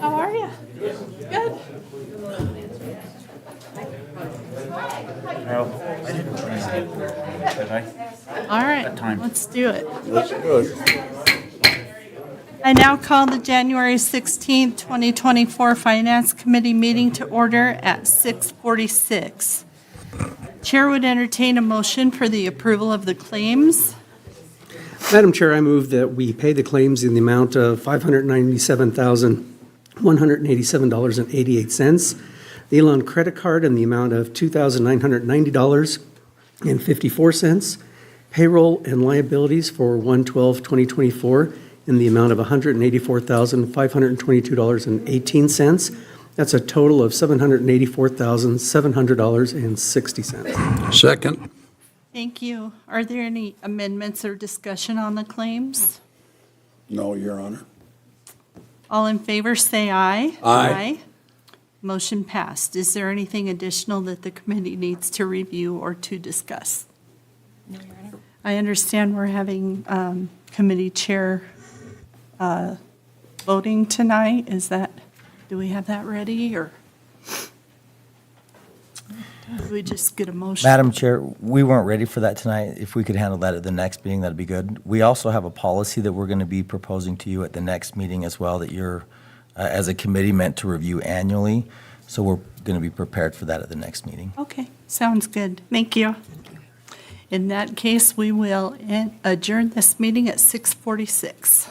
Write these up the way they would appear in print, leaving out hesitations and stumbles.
How are you? Good. All right, let's do it. Let's do it. I now call the January 16th, 2024 Finance Committee meeting to order at 6:46. Chair would entertain a motion for the approval of the claims. Madam Chair, I move that we pay the claims in the amount of $597,187.88. The Elon credit card in the amount of $2,990.54. Payroll and liabilities for 1/12/2024 in the amount of $184,522.18. That's a total of $784,700.60. Second. Thank you. Are there any amendments or discussion on the claims? No, Your Honor. All in favor, say aye. Aye. Motion passed. Is there anything additional that the committee needs to review or to discuss? No, Your Honor. I understand we're having committee chair voting tonight. Do we have that ready, or do we just get a motion? Madam Chair, we weren't ready for that tonight. If we could handle that at the next meeting, that'd be good. We also have a policy that we're going to be proposing to you at the next meeting as well, that you're, as a committee, meant to review annually. So we're going to be prepared for that at the next meeting. Okay, sounds good. Thank you. In that case, we will adjourn this meeting at 6:46.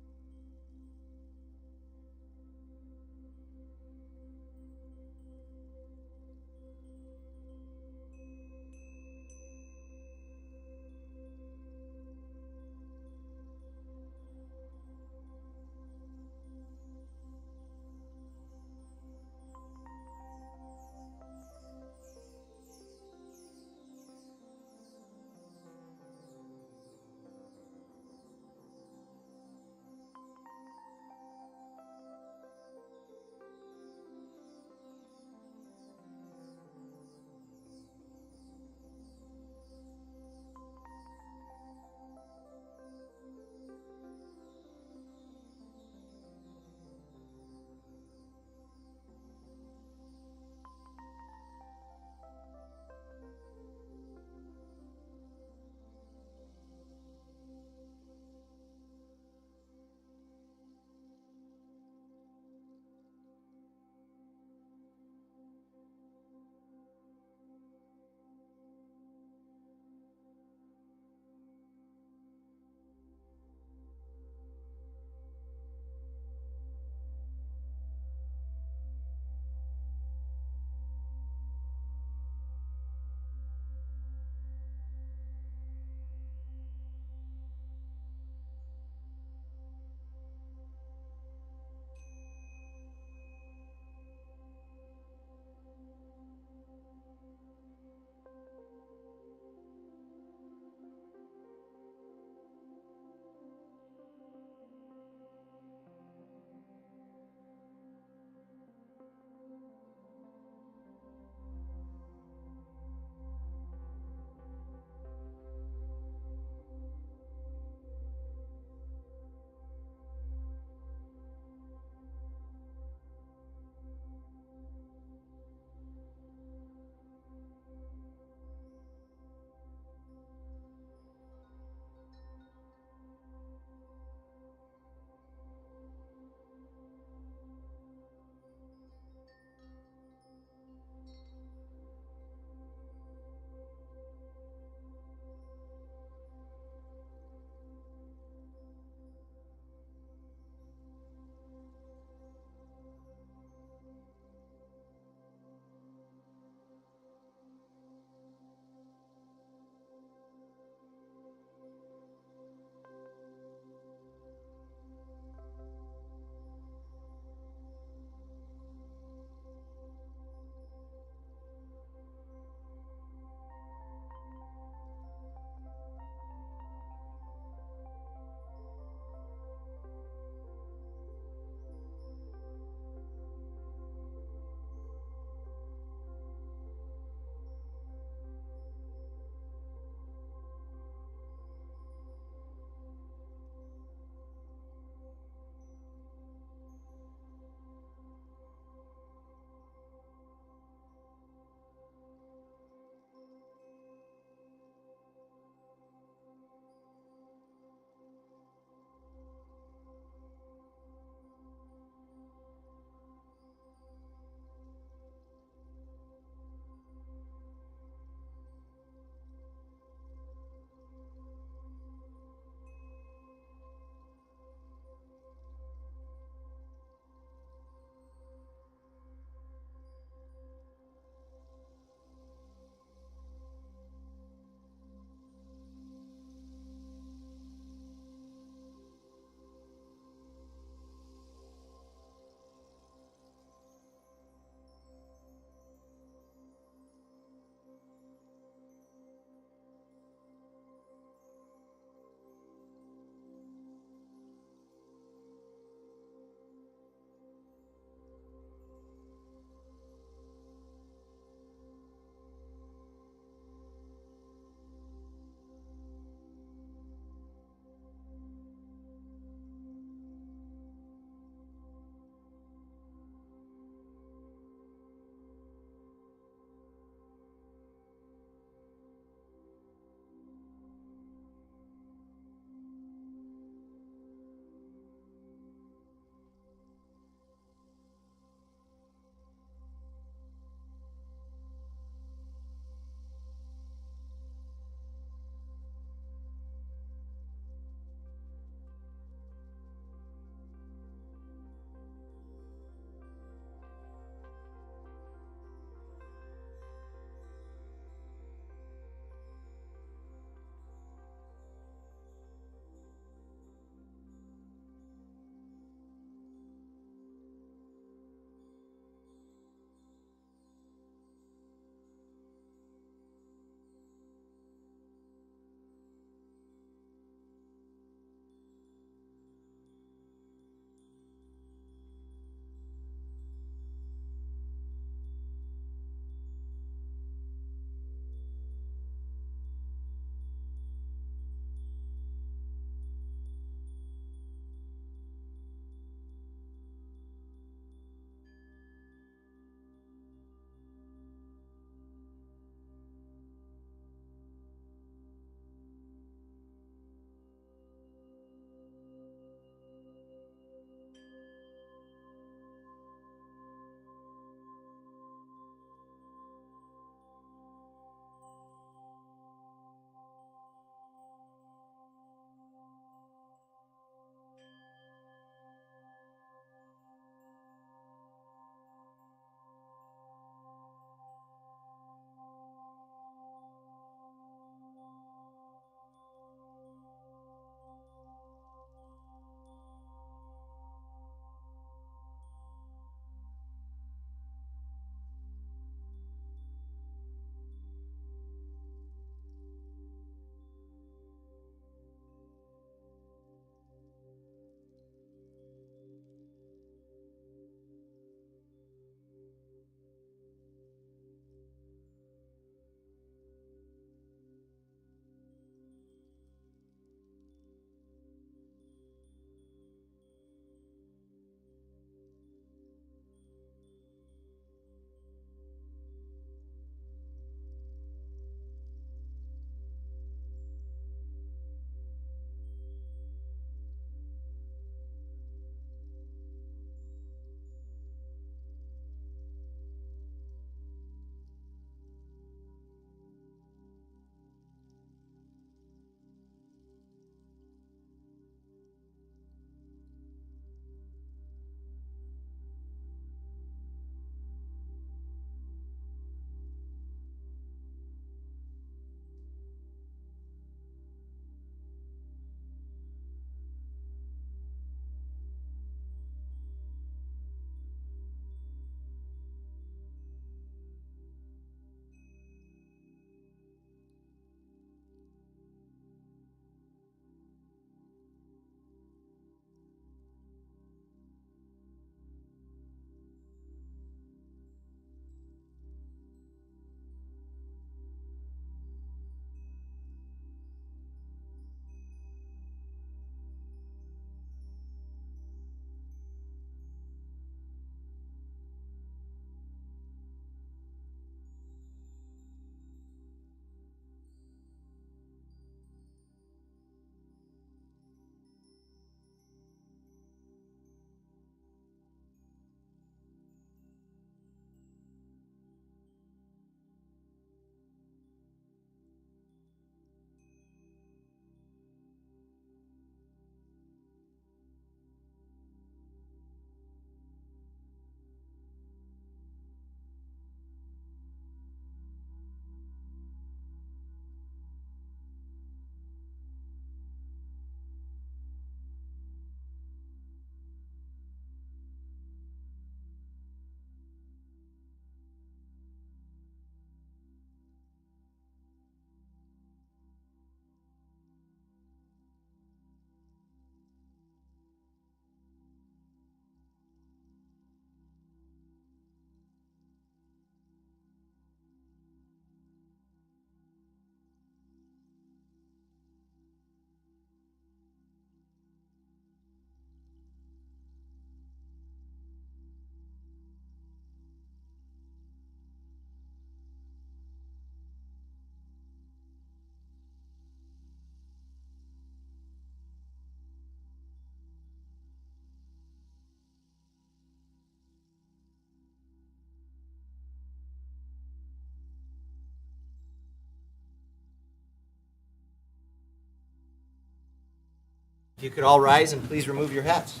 If you could all rise and please remove your hats.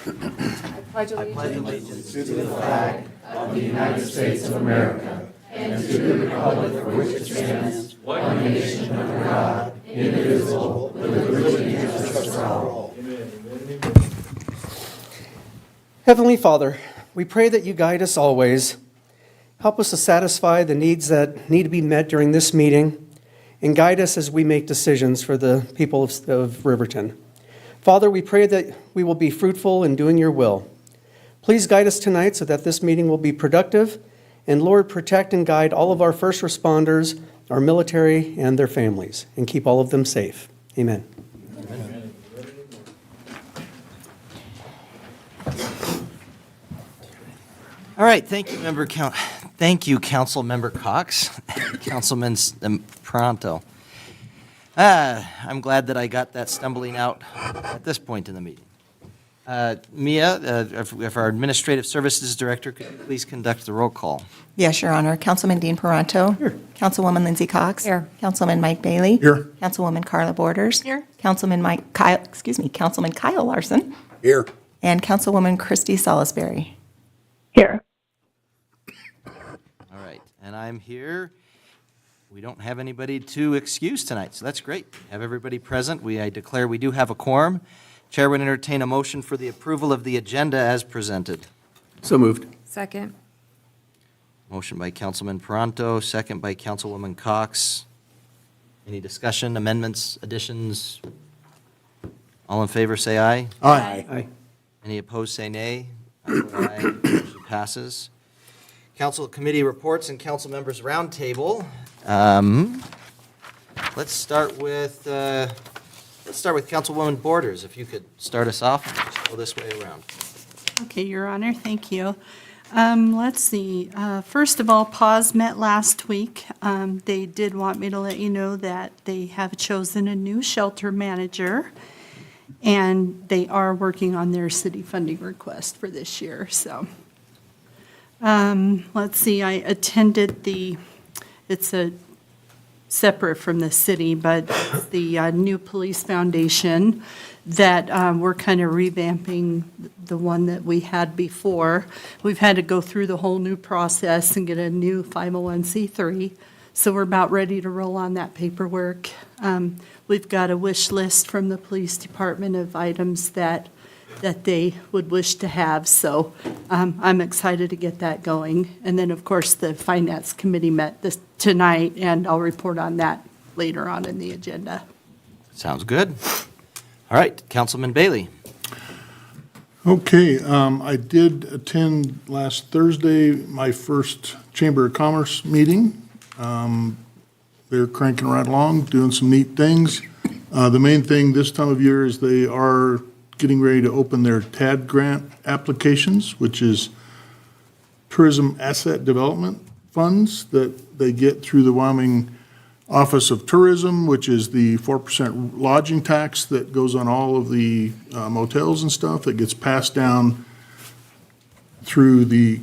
I pledge allegiance to the flag of the United States of America and to the republic for which it stands, one nation under God, indivisible, with liberty and justice for all. Heavenly Father, we pray that you guide us always. Help us to satisfy the needs that need to be met during this meeting, and guide us as we make decisions for the people of Riverton. Father, we pray that we will be fruitful in doing your will. Please guide us tonight so that this meeting will be productive, and Lord, protect and guide all of our first responders, our military, and their families, and keep all of them safe. Amen. All right, thank you, Council Member Cox, Councilman Pronto. I'm glad that I got that stumbling out at this point in the meeting. Mia, if our Administrative Services Director, could you please conduct the roll call? Yes, Your Honor. Councilman Dean Peranto. Here. Councilwoman Lindsay Cox. Here. Councilman Mike Bailey. Here. Councilwoman Carla Borders. Here. Councilman Kyle Larson. Here. And Councilwoman Christy Salisbury. Here. All right, and I'm here. We don't have anybody to excuse tonight, so that's great. Have everybody present. I declare we do have a quorum. Chair would entertain a motion for the approval of the agenda as presented. So moved. Second. Motion by Councilman Peranto, second by Councilwoman Cox. Any discussion, amendments, additions? All in favor, say aye. Aye. Aye. Any opposed, say nay. I vote aye. Motion passes. Council committee reports and council members roundtable. Let's start with Councilwoman Borders. If you could start us off, just go this way around. Okay, Your Honor, thank you. Let's see. First of all, PAWS met last week. They did want me to let you know that they have chosen a new shelter manager, and they are working on their city funding request for this year. So, let's see. I attended it's a separate from the city, but the new police foundation that we're kind of revamping the one that we had before. We've had to go through the whole new process and get a new 501c3. So we're about ready to roll on that paperwork. We've got a wish list from the police department of items that they would wish to have. So I'm excited to get that going. And then, of course, the Finance Committee met tonight, and I'll report on that later on in the agenda. Sounds good. All right, Councilman Bailey. Okay, I did attend last Thursday my first Chamber of Commerce meeting. They're cranking right along, doing some neat things. The main thing this time of year is they are getting ready to open their TAD grant applications, which is Tourism Asset Development Funds that they get through the Wyoming Office of Tourism, which is the 4% lodging tax that goes on all of the motels and stuff that gets passed down through the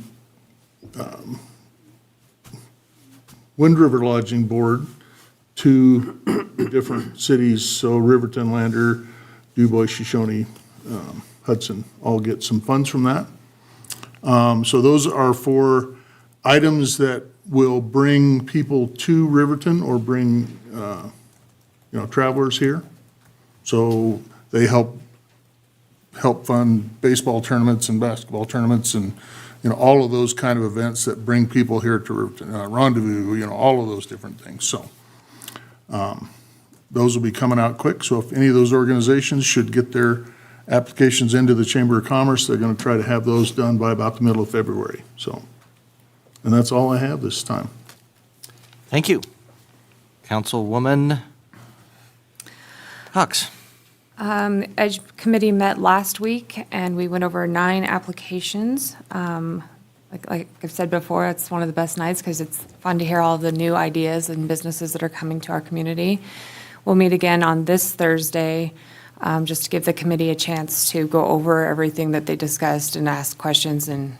Wind River Lodging Board to the different cities. So Riverton, Lander, DuBois, Shoshone, Hudson all get some funds from that. So those are for items that will bring people to Riverton or bring, travelers here. So they help fund baseball tournaments and basketball tournaments and, all of those kind of events that bring people here to Riverton, Rendezvous, all of those different things. So those will be coming out quick. So if any of those organizations should get their applications into the Chamber of Commerce, they're going to try to have those done by about the middle of February. So, and that's all I have this time. Thank you. Councilwoman Cox. Edge Committee met last week, and we went over 9 applications. Like I've said before, it's one of the best nights because it's fun to hear all the new ideas and businesses that are coming to our community. We'll meet again on this Thursday, just to give the committee a chance to go over everything that they discussed and ask questions and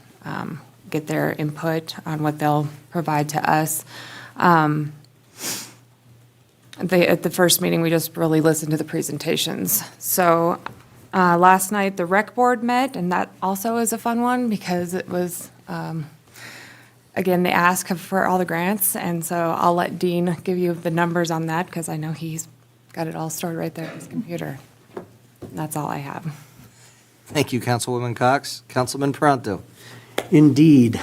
get their input on what they'll provide to us. At the first meeting, we just really listened to the presentations. So last night, the rec board met, and that also is a fun one because it was, again, they ask for all the grants, and so I'll let Dean give you the numbers on that because I know he's got it all stored right there on his computer. And that's all I have. Thank you, Councilwoman Cox. Councilman Pronto. Indeed.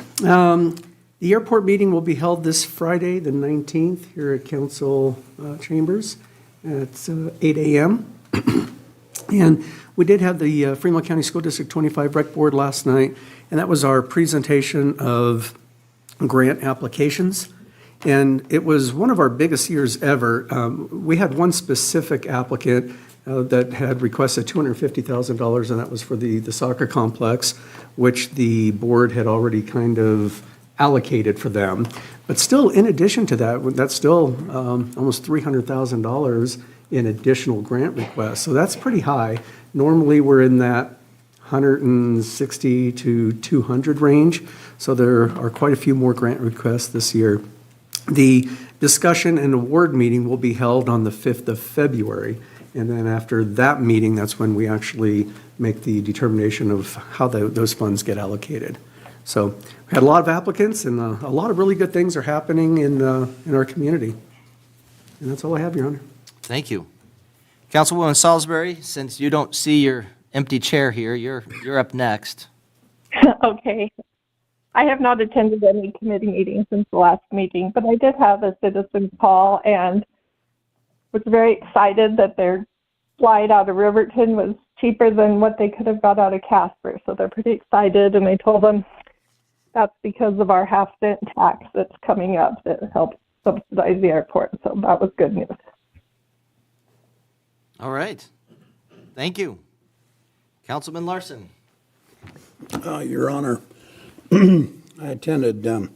The airport meeting will be held this Friday, the 19th, here at council chambers at 8 a.m. And we did have the Fremont County School District 25 Rec Board last night, and that was our presentation of grant applications. And it was one of our biggest years ever. We had one specific applicant that had requested $250,000, and that was for the soccer complex, which the board had already kind of allocated for them. But still, in addition to that, that's still almost $300,000 in additional grant requests. So that's pretty high. Normally, we're in that 160 to 200 range. So there are quite a few more grant requests this year. The discussion and award meeting will be held on the 5th of February. And then after that meeting, that's when we actually make the determination of how those funds get allocated. So we had a lot of applicants, and a lot of really good things are happening in our community. And that's all I have, Your Honor. Thank you. Councilwoman Salisbury, since you don't see your empty chair here, you're up next. Okay. I have not attended any committee meetings since the last meeting, but I did have a citizen call and was very excited that their flight out of Riverton was cheaper than what they could have got out of Casper. So they're pretty excited, and I told them that's because of our half-cent tax that's coming up that helps subsidize the airport. So that was good news. All right. Thank you. Councilman Larson. Your Honor, I attended the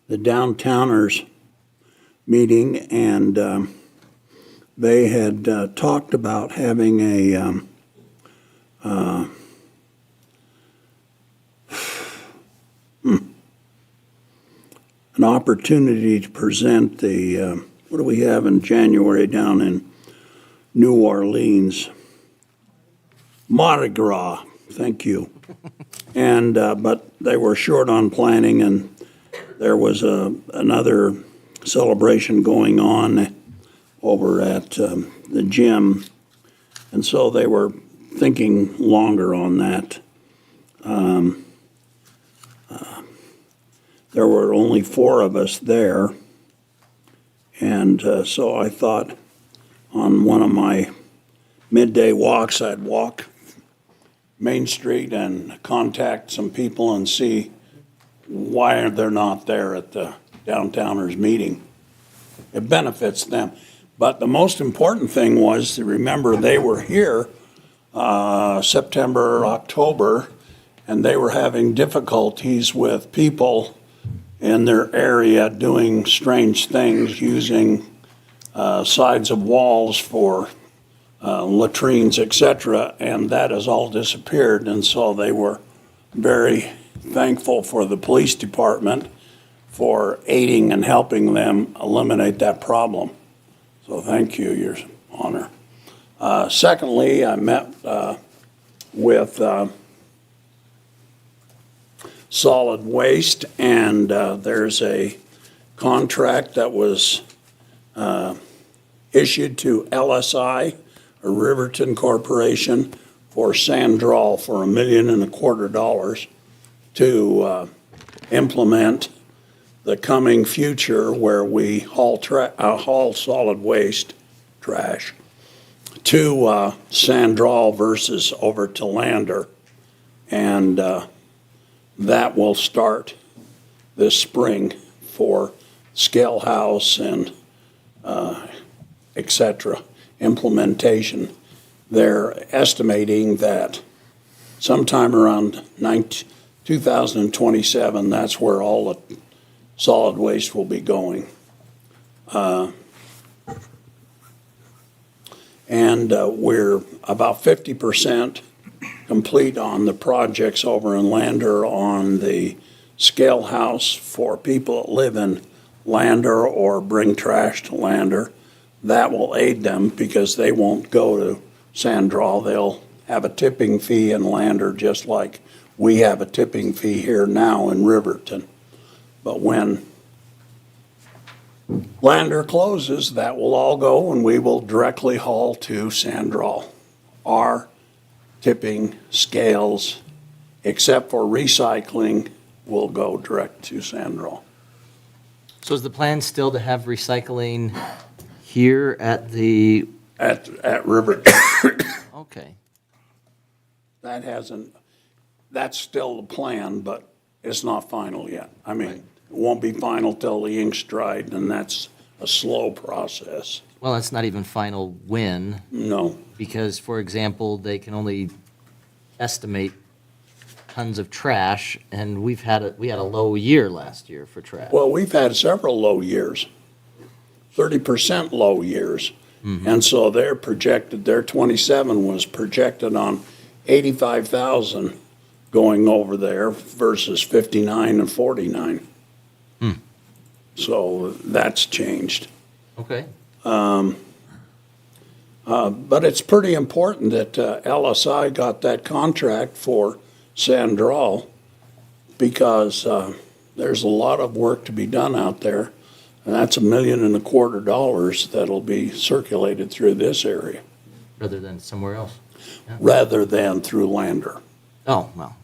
Downtowners meeting, and they had talked about having an opportunity to present the, what do we have in January down in New Orleans? Mardi Gras, thank you. And, but they were short on planning, and there was another celebration going on over at the gym. And so they were thinking longer on that. There were only 4 of us there. And so I thought on one of my midday walks, I'd walk Main Street and contact some people and see why they're not there at the Downtowners meeting. It benefits them. But the most important thing was to remember they were here September, October, and they were having difficulties with people in their area doing strange things, using sides of walls for latrines, etc., and that has all disappeared. And so they were very thankful for the police department for aiding and helping them eliminate that problem. So thank you, Your Honor. Secondly, I met with Solid Waste, and there's a contract that was issued to LSI, a Riverton Corporation, for Sandral for $1.25 million to implement the coming future where we haul solid waste, trash, to Sandral versus over to Lander. And that will start this spring for Scale House and et cetera, implementation. They're estimating that sometime around 2027, that's where all the solid waste will be going. And we're about 50% complete on the projects over in Lander on the Scale House for people that live in Lander or bring trash to Lander. that will aid them because they won't go to Sandral. They'll have a tipping fee in Lander, just like we have a tipping fee here now in Riverton. But when Lander closes, that will all go and we will directly haul to Sandral. Our tipping scales, except for recycling, will go direct to Sandral. So is the plan still to have recycling here at the, At Riverton. okay, That's still the plan, but it's not final yet. I mean, it won't be final till the ink's dried, and that's a slow process. well, it's not even final when, No. because, for example, they can only estimate tons of trash, and we had a low year last year for trash. Well, we've had several low years, 30% low years. And so they're projected, their 27 was projected on 85,000 going over there versus 59 and 49. So that's changed. Okay. But it's pretty important that LSI got that contract for Sandral because there's a lot of work to be done out there. And that's $1.25 million that'll be circulated through this area Rather than somewhere else. rather than through Lander. Oh, well,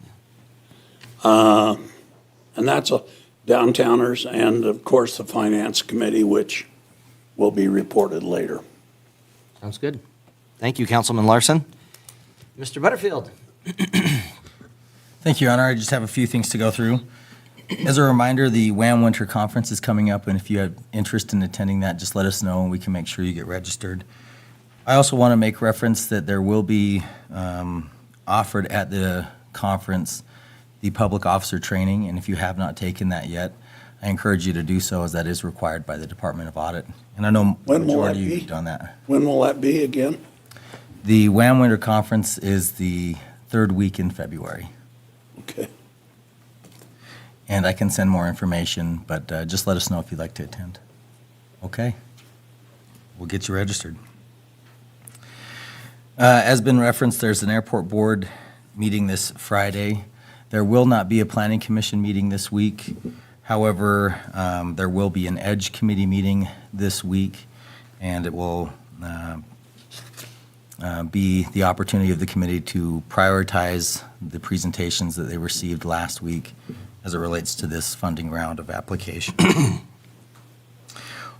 And that's downtowners and, of course, the Finance Committee, which will be reported later. sounds good. Thank you, Councilman Larson. Mr. Butterfield? Thank you, Your Honor. I just have a few things to go through. As a reminder, the WAM Winter Conference is coming up, and if you have interest in attending that, just let us know and we can make sure you get registered. I also want to make reference that there will be offered at the conference the public officer training, and if you have not taken that yet, I encourage you to do so, as that is required by the Department of Audit. And I know When will majority that of you be? have done that. When will that be again? The WAM Winter Conference is the third week in February. Okay. And I can send more information, but just let us know if you'd like to attend. Okay? We'll get you registered. As been referenced, there's an airport board meeting this Friday. There will not be a planning commission meeting this week. However, there will be an EDGE committee meeting this week, and it will be the opportunity of the committee to prioritize the presentations that they received last week as it relates to this funding round of application. I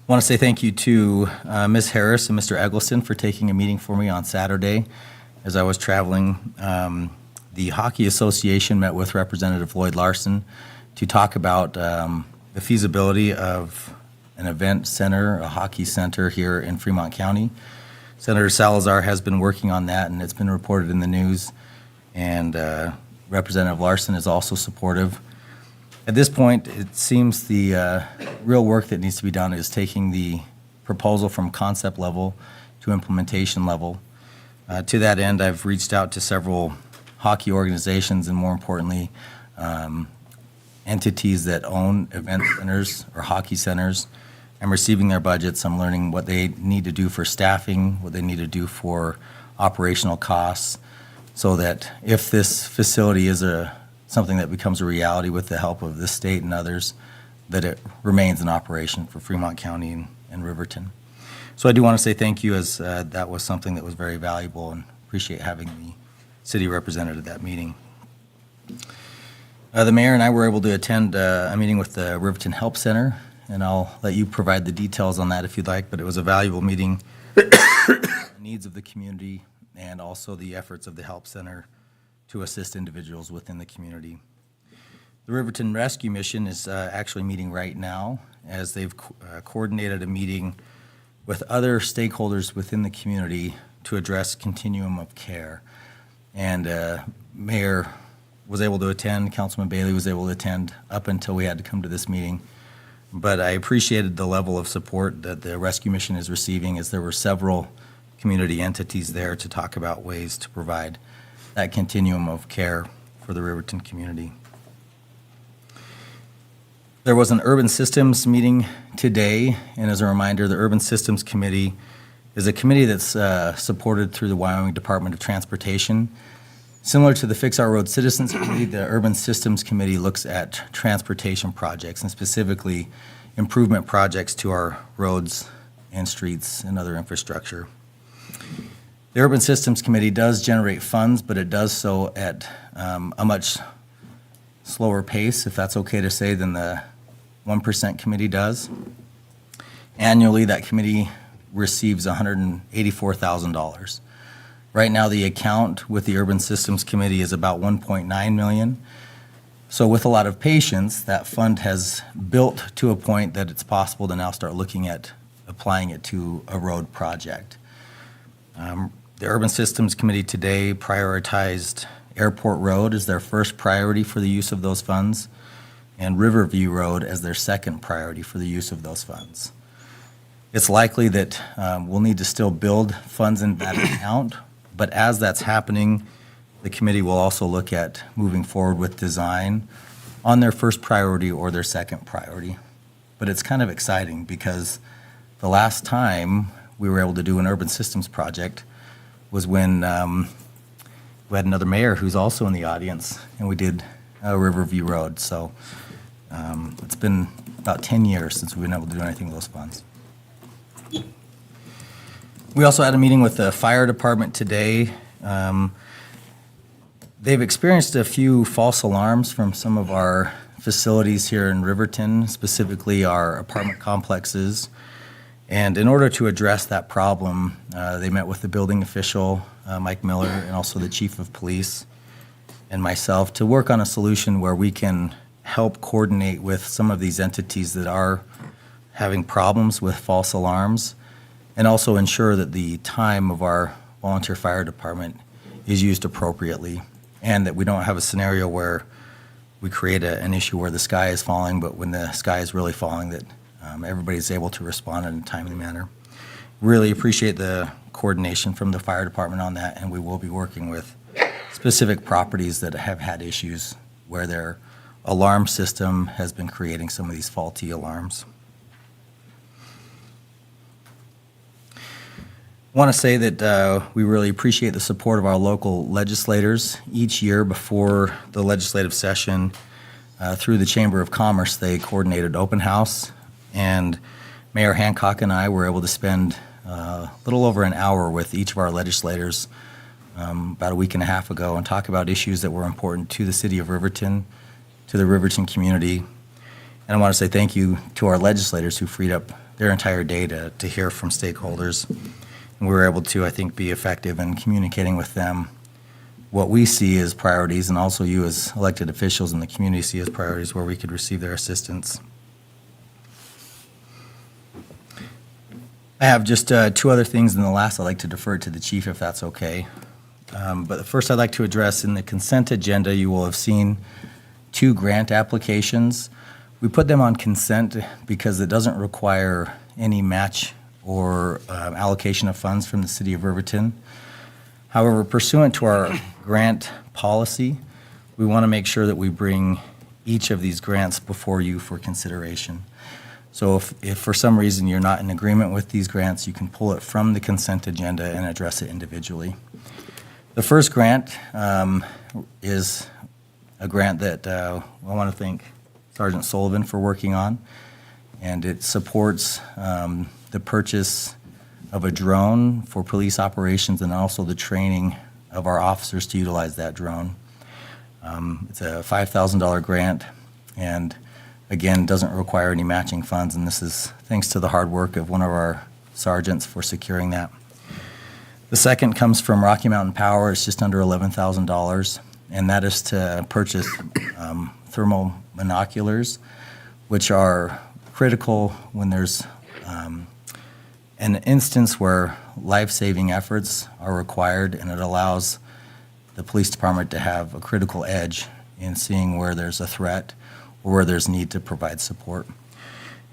want to say thank you to Ms. Harris and Mr. Eggleston for taking a meeting for me on Saturday as I was traveling. The Hockey Association met with Representative Lloyd Larson to talk about the feasibility of an event center, a hockey center here in Fremont County. Senator Salazar has been working on that, and it's been reported in the news, and Representative Larson is also supportive. At this point, it seems the real work that needs to be done is taking the proposal from concept level to implementation level. To that end, I've reached out to several hockey organizations and, more importantly, entities that own event centers or hockey centers. I'm receiving their budgets. I'm learning what they need to do for staffing, what they need to do for operational costs, so that if this facility is something that becomes a reality with the help of the state and others, that it remains in operation for Fremont County and Riverton. So I do want to say thank you, as that was something that was very valuable, and appreciate having the city represented at that meeting. The mayor and I were able to attend a meeting with the Riverton Help Center, and I'll let you provide the details on that if you'd like, but it was a valuable meeting. The needs of the community and also the efforts of the Help Center to assist individuals within the community. The Riverton Rescue Mission is actually meeting right now, as they've coordinated a meeting with other stakeholders within the community to address continuum of care. And Mayor was able to attend, Councilman Bailey was able to attend up until we had to come to this meeting. But I appreciated the level of support that the Rescue Mission is receiving, as there were several community entities there to talk about ways to provide that continuum of care for the Riverton community. There was an Urban Systems meeting today, and as a reminder, the Urban Systems Committee is a committee that's supported through the Wyoming Department of Transportation. Similar to the Fix Our Road Citizens Committee, the Urban Systems Committee looks at transportation projects and specifically improvement projects to our roads and streets and other infrastructure. The Urban Systems Committee does generate funds, but it does so at a much slower pace, if that's okay to say, than the 1% committee does. Annually, that committee receives $184,000. Right now, the account with the Urban Systems Committee is about $1.9 million. So with a lot of patience, that fund has built to a point that it's possible to now start looking at applying it to a road project. The Urban Systems Committee today prioritized Airport Road as their first priority for the use of those funds, and Riverview Road as their second priority for the use of those funds. It's likely that we'll need to still build funds in that account, but as that's happening, the committee will also look at moving forward with design on their first priority or their second priority. But it's kind of exciting because the last time we were able to do an urban systems project was when we had another mayor who's also in the audience, and we did Riverview Road. So it's been about 10 years since we've been able to do anything with those funds. We also had a meeting with the fire department today. They've experienced a few false alarms from some of our facilities here in Riverton, specifically our apartment complexes. And in order to address that problem, they met with the building official, Mike Miller, and also the chief of police and myself to work on a solution where we can help coordinate with some of these entities that are having problems with false alarms, and also ensure that the time of our volunteer fire department is used appropriately, and that we don't have a scenario where we create an issue where the sky is falling, but when the sky is really falling, that everybody's able to respond in a timely manner. Really appreciate the coordination from the fire department on that, and we will be working with specific properties that have had issues where their alarm system has been creating some of these faulty alarms. I want to say that we really appreciate the support of our local legislators. Each year before the legislative session, through the Chamber of Commerce, they coordinated open house, and Mayor Hancock and I were able to spend a little over an hour with each of our legislators about a week and a half ago and talk about issues that were important to the city of Riverton, to the Riverton community. And I want to say thank you to our legislators who freed up their entire day to hear from stakeholders. And we were able to, I think, be effective in communicating with them what we see as priorities, and also you as elected officials in the community see as priorities where we could receive their assistance. I have just two other things, and the last I'd like to defer to the chief if that's okay. But first I'd like to address in the consent agenda, you will have seen 2 grant applications. We put them on consent because it doesn't require any match or allocation of funds from the city of Riverton. However, pursuant to our grant policy, we want to make sure that we bring each of these grants before you for consideration. So if for some reason you're not in agreement with these grants, you can pull it from the consent agenda and address it individually. The first grant is a grant that I want to thank Sergeant Sullivan for working on, and it supports the purchase of a drone for police operations and also the training of our officers to utilize that drone. It's a $5,000 grant, and again, doesn't require any matching funds, and this is thanks to the hard work of one of our sergeants for securing that. The second comes from Rocky Mountain Power. It's just under $11,000, and that is to purchase thermal binoculars, which are critical when there's an instance where life-saving efforts are required, and it allows the police department to have a critical edge in seeing where there's a threat or where there's need to provide support.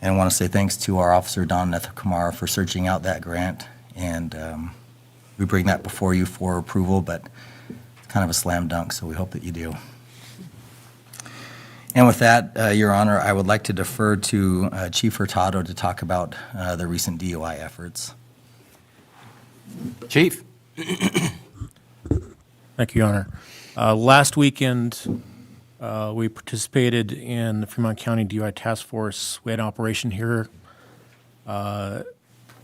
And I want to say thanks to our officer, Don Nether-Kamara, for searching out that grant, and we bring that before you for approval, but it's kind of a slam dunk, so we hope that you do. And with that, Your Honor, I would like to defer to Chief Hurtado to talk about the recent DUI efforts. Chief? Thank you, Your Honor. Last weekend, we participated in the Fremont County DUI Task Force. We had an operation here.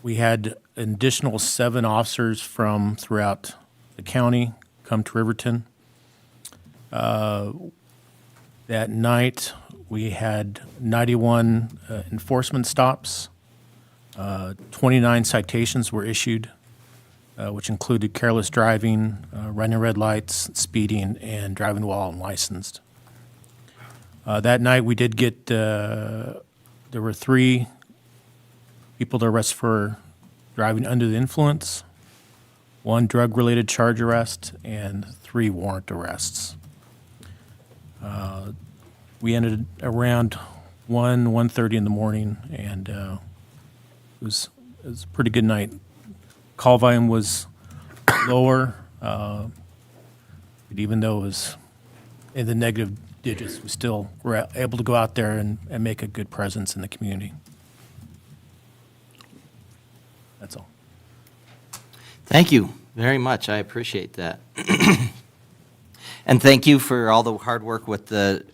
We had an additional 7 officers from throughout the county come to Riverton. That night, we had 91 enforcement stops. 29 citations were issued, which included careless driving, running red lights, speeding, and driving while unlicensed. That night, we did get, there were 3 people to arrest for driving under the influence, 1 drug-related charge arrest, and 3 warrant arrests. We ended around 1:30 in the morning, and it was a pretty good night. Call volume was lower, but even though it was in the negative digits, we still were able to go out there and make a good presence in the community. That's all. Thank you very much. I appreciate that. And thank you for all the hard work with the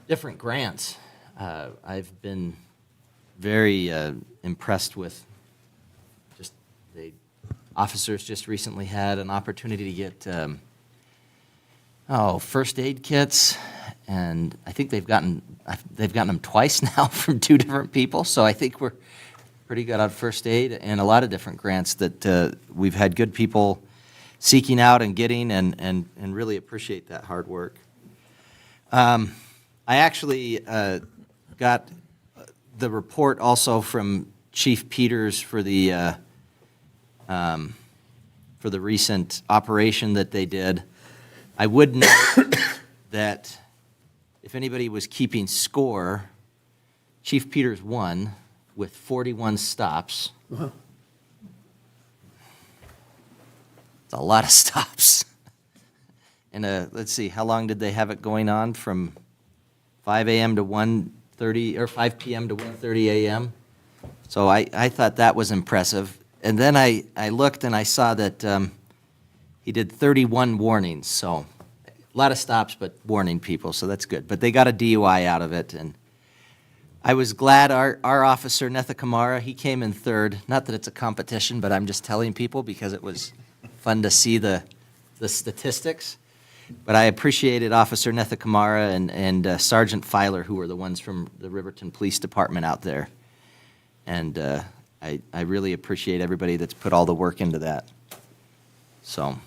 different grants. I've been very impressed with just the officers just recently had an opportunity to get first aid kits, and I think they've gotten them twice now from 2 different people. So I think we're pretty good on first aid and a lot of different grants that we've had good people seeking out and getting, and really appreciate that hard work. I actually got the report also from Chief Peters for the recent operation that they did. I would note that if anybody was keeping score, Chief Peters won with 41 stops. Wow. It's a lot of stops. And let's see, how long did they have it going on? From 5 a.m. to 1:30, or 5 p.m. to 1:30 a.m.? So I thought that was impressive. And then I looked and I saw that he did 31 warnings. So a lot of stops, but warning people, so that's good. But they got a DUI out of it. And I was glad our officer, Netha Kamara, he came in 3rd. Not that it's a competition, but I'm just telling people because it was fun to see the statistics. But I appreciated Officer Netha Kamara and Sergeant Filer, who were the ones from the Riverton Police Department out there. And I really appreciate everybody that's put all the work into that. So,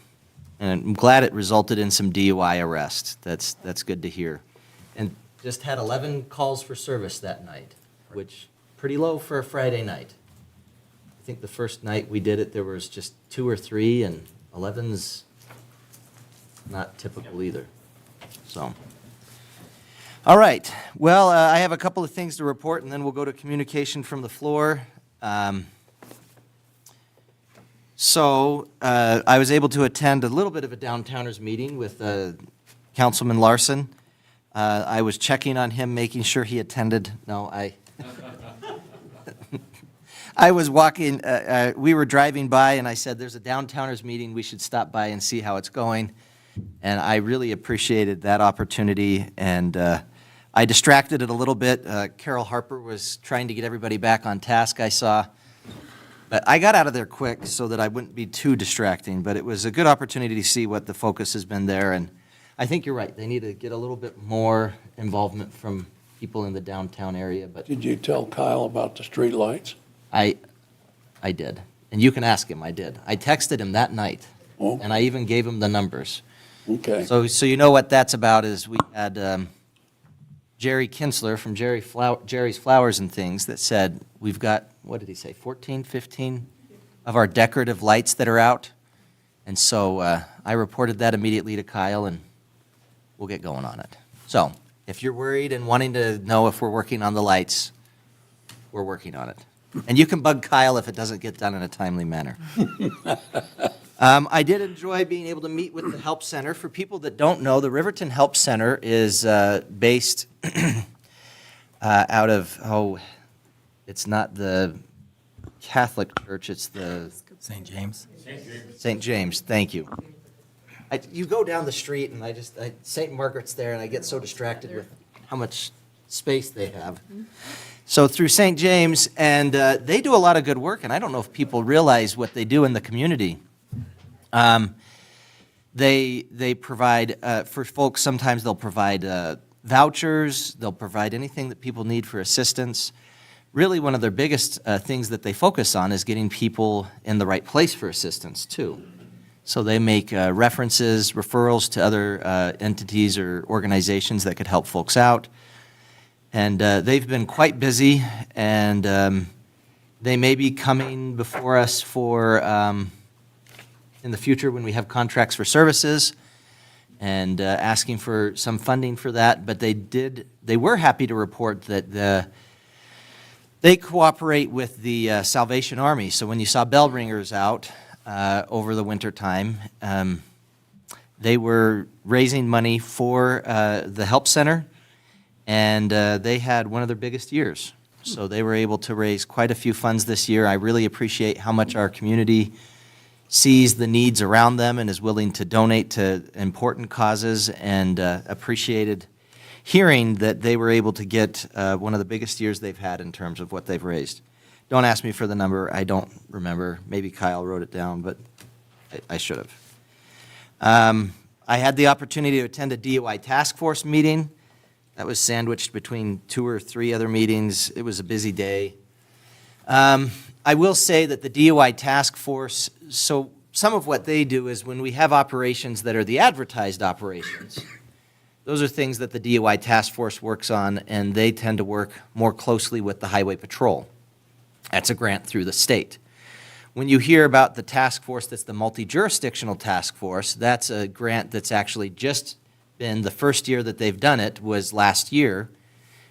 and I'm glad it resulted in some DUI arrests. That's good to hear. And just had 11 calls for service that night, which pretty low for a Friday night. I think the first night we did it, there was just 2 or 3, and 11's not typical either. So, all right. Well, I have a couple of things to report, and then we'll go to communication from the floor. I was able to attend a little bit of a downtowners meeting with Councilman Larson. I was checking on him, making sure he attended. No, I was walking, we were driving by, and I said, there's a downtowners meeting, we should stop by and see how it's going. And I really appreciated that opportunity, and I distracted it a little bit. Carol Harper was trying to get everybody back on task, I saw. But I got out of there quick so that I wouldn't be too distracting, but it was a good opportunity to see what the focus has been there. And I think you're right, they need to get a little bit more involvement from people in the downtown area. But Did you tell Kyle about the street lights? I did, and you can ask him, I did. I texted him that night, Oh. and I even gave him the numbers. Okay. So you know what that's about is we had Jerry Kinsler from Jerry's Flowers and Things that said, we've got, what did he say, 14, 15 of our decorative lights that are out. And so I reported that immediately to Kyle, and we'll get going on it. So if you're worried and wanting to know if we're working on the lights, we're working on it. And you can bug Kyle if it doesn't get done in a timely manner. I did enjoy being able to meet with the Help Center. For people that don't know, the Riverton Help Center is based out of, it's not the Catholic Church, it's the St. James. St. James, thank you. You go down the street and St. Margaret's there and I get so distracted with how much space they have. So through St. James, and they do a lot of good work, and I don't know if people realize what they do in the community. They provide, for folks, sometimes they'll provide vouchers, they'll provide anything that people need for assistance. Really, one of their biggest things that they focus on is getting people in the right place for assistance, too. So they make references, referrals to other entities or organizations that could help folks out. And they've been quite busy, and they may be coming before us for, in the future when we have contracts for services, and asking for some funding for that. But they were happy to report that they cooperate with the Salvation Army. So when you saw bell ringers out over the winter time, they were raising money for the Help Center, and they had one of their biggest years. So they were able to raise quite a few funds this year. I really appreciate how much our community sees the needs around them and is willing to donate to important causes, and appreciated hearing that they were able to get one of the biggest years they've had in terms of what they've raised. Don't ask me for the number. I don't remember. Maybe Kyle wrote it down, but I should have. I had the opportunity to attend a DUI task force meeting. That was sandwiched between 2 or 3 other meetings. It was a busy day. I will say that the DUI task force, so some of what they do is when we have operations that are the advertised operations, those are things that the DUI task force works on, and they tend to work more closely with the Highway Patrol. That's a grant through the state. When you hear about the task force that's the multi-jurisdictional task force, that's a grant that's actually just been, the first year that they've done it was last year,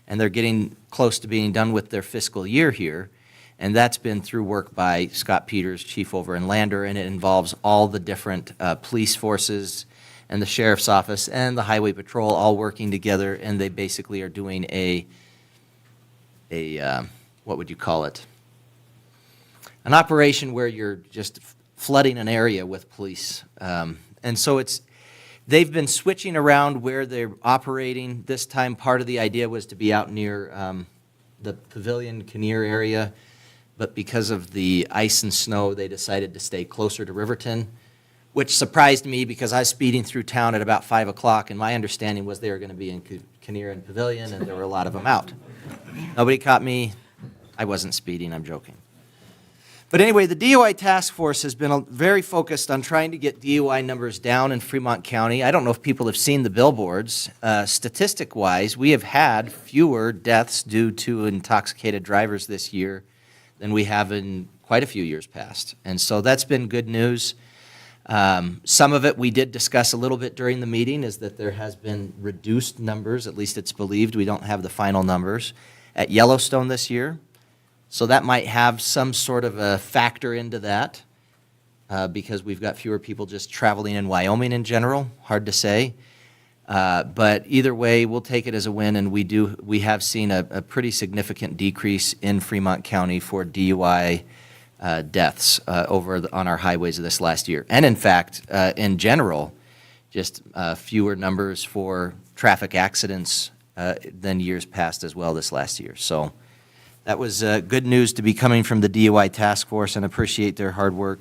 and they're getting close to being done with their fiscal year here. And that's been through work by Scott Peters, chief over in Lander, and it involves all the different police forces and the sheriff's office and the highway patrol all working together, and they basically are doing a what would you call it? An operation where you're just flooding an area with police. And so they've been switching around where they're operating. This time, part of the idea was to be out near the Pavilion Kinnear area, but because of the ice and snow, they decided to stay closer to Riverton, which surprised me because I was speeding through town at about 5 o'clock, and my understanding was they were going to be in Kinnear and Pavilion, and there were a lot of them out. Nobody caught me. I wasn't speeding, I'm joking. But anyway, the DUI task force has been very focused on trying to get DUI numbers down in Fremont County. I don't know if people have seen the billboards. Statistic-wise, we have had fewer deaths due to intoxicated drivers this year than we have in quite a few years past. And so that's been good news. Some of it we did discuss a little bit during the meeting, is that there has been reduced numbers, at least it's believed, we don't have the final numbers, at Yellowstone this year. So that might have some sort of a factor into that, because we've got fewer people just traveling in Wyoming in general, hard to say. But either way, we'll take it as a win, and we have seen a pretty significant decrease in Fremont County for DUI deaths on our highways this last year. And in fact, in general, just fewer numbers for traffic accidents than years past as well this last year. So that was good news to be coming from the DUI task force, and appreciate their hard work.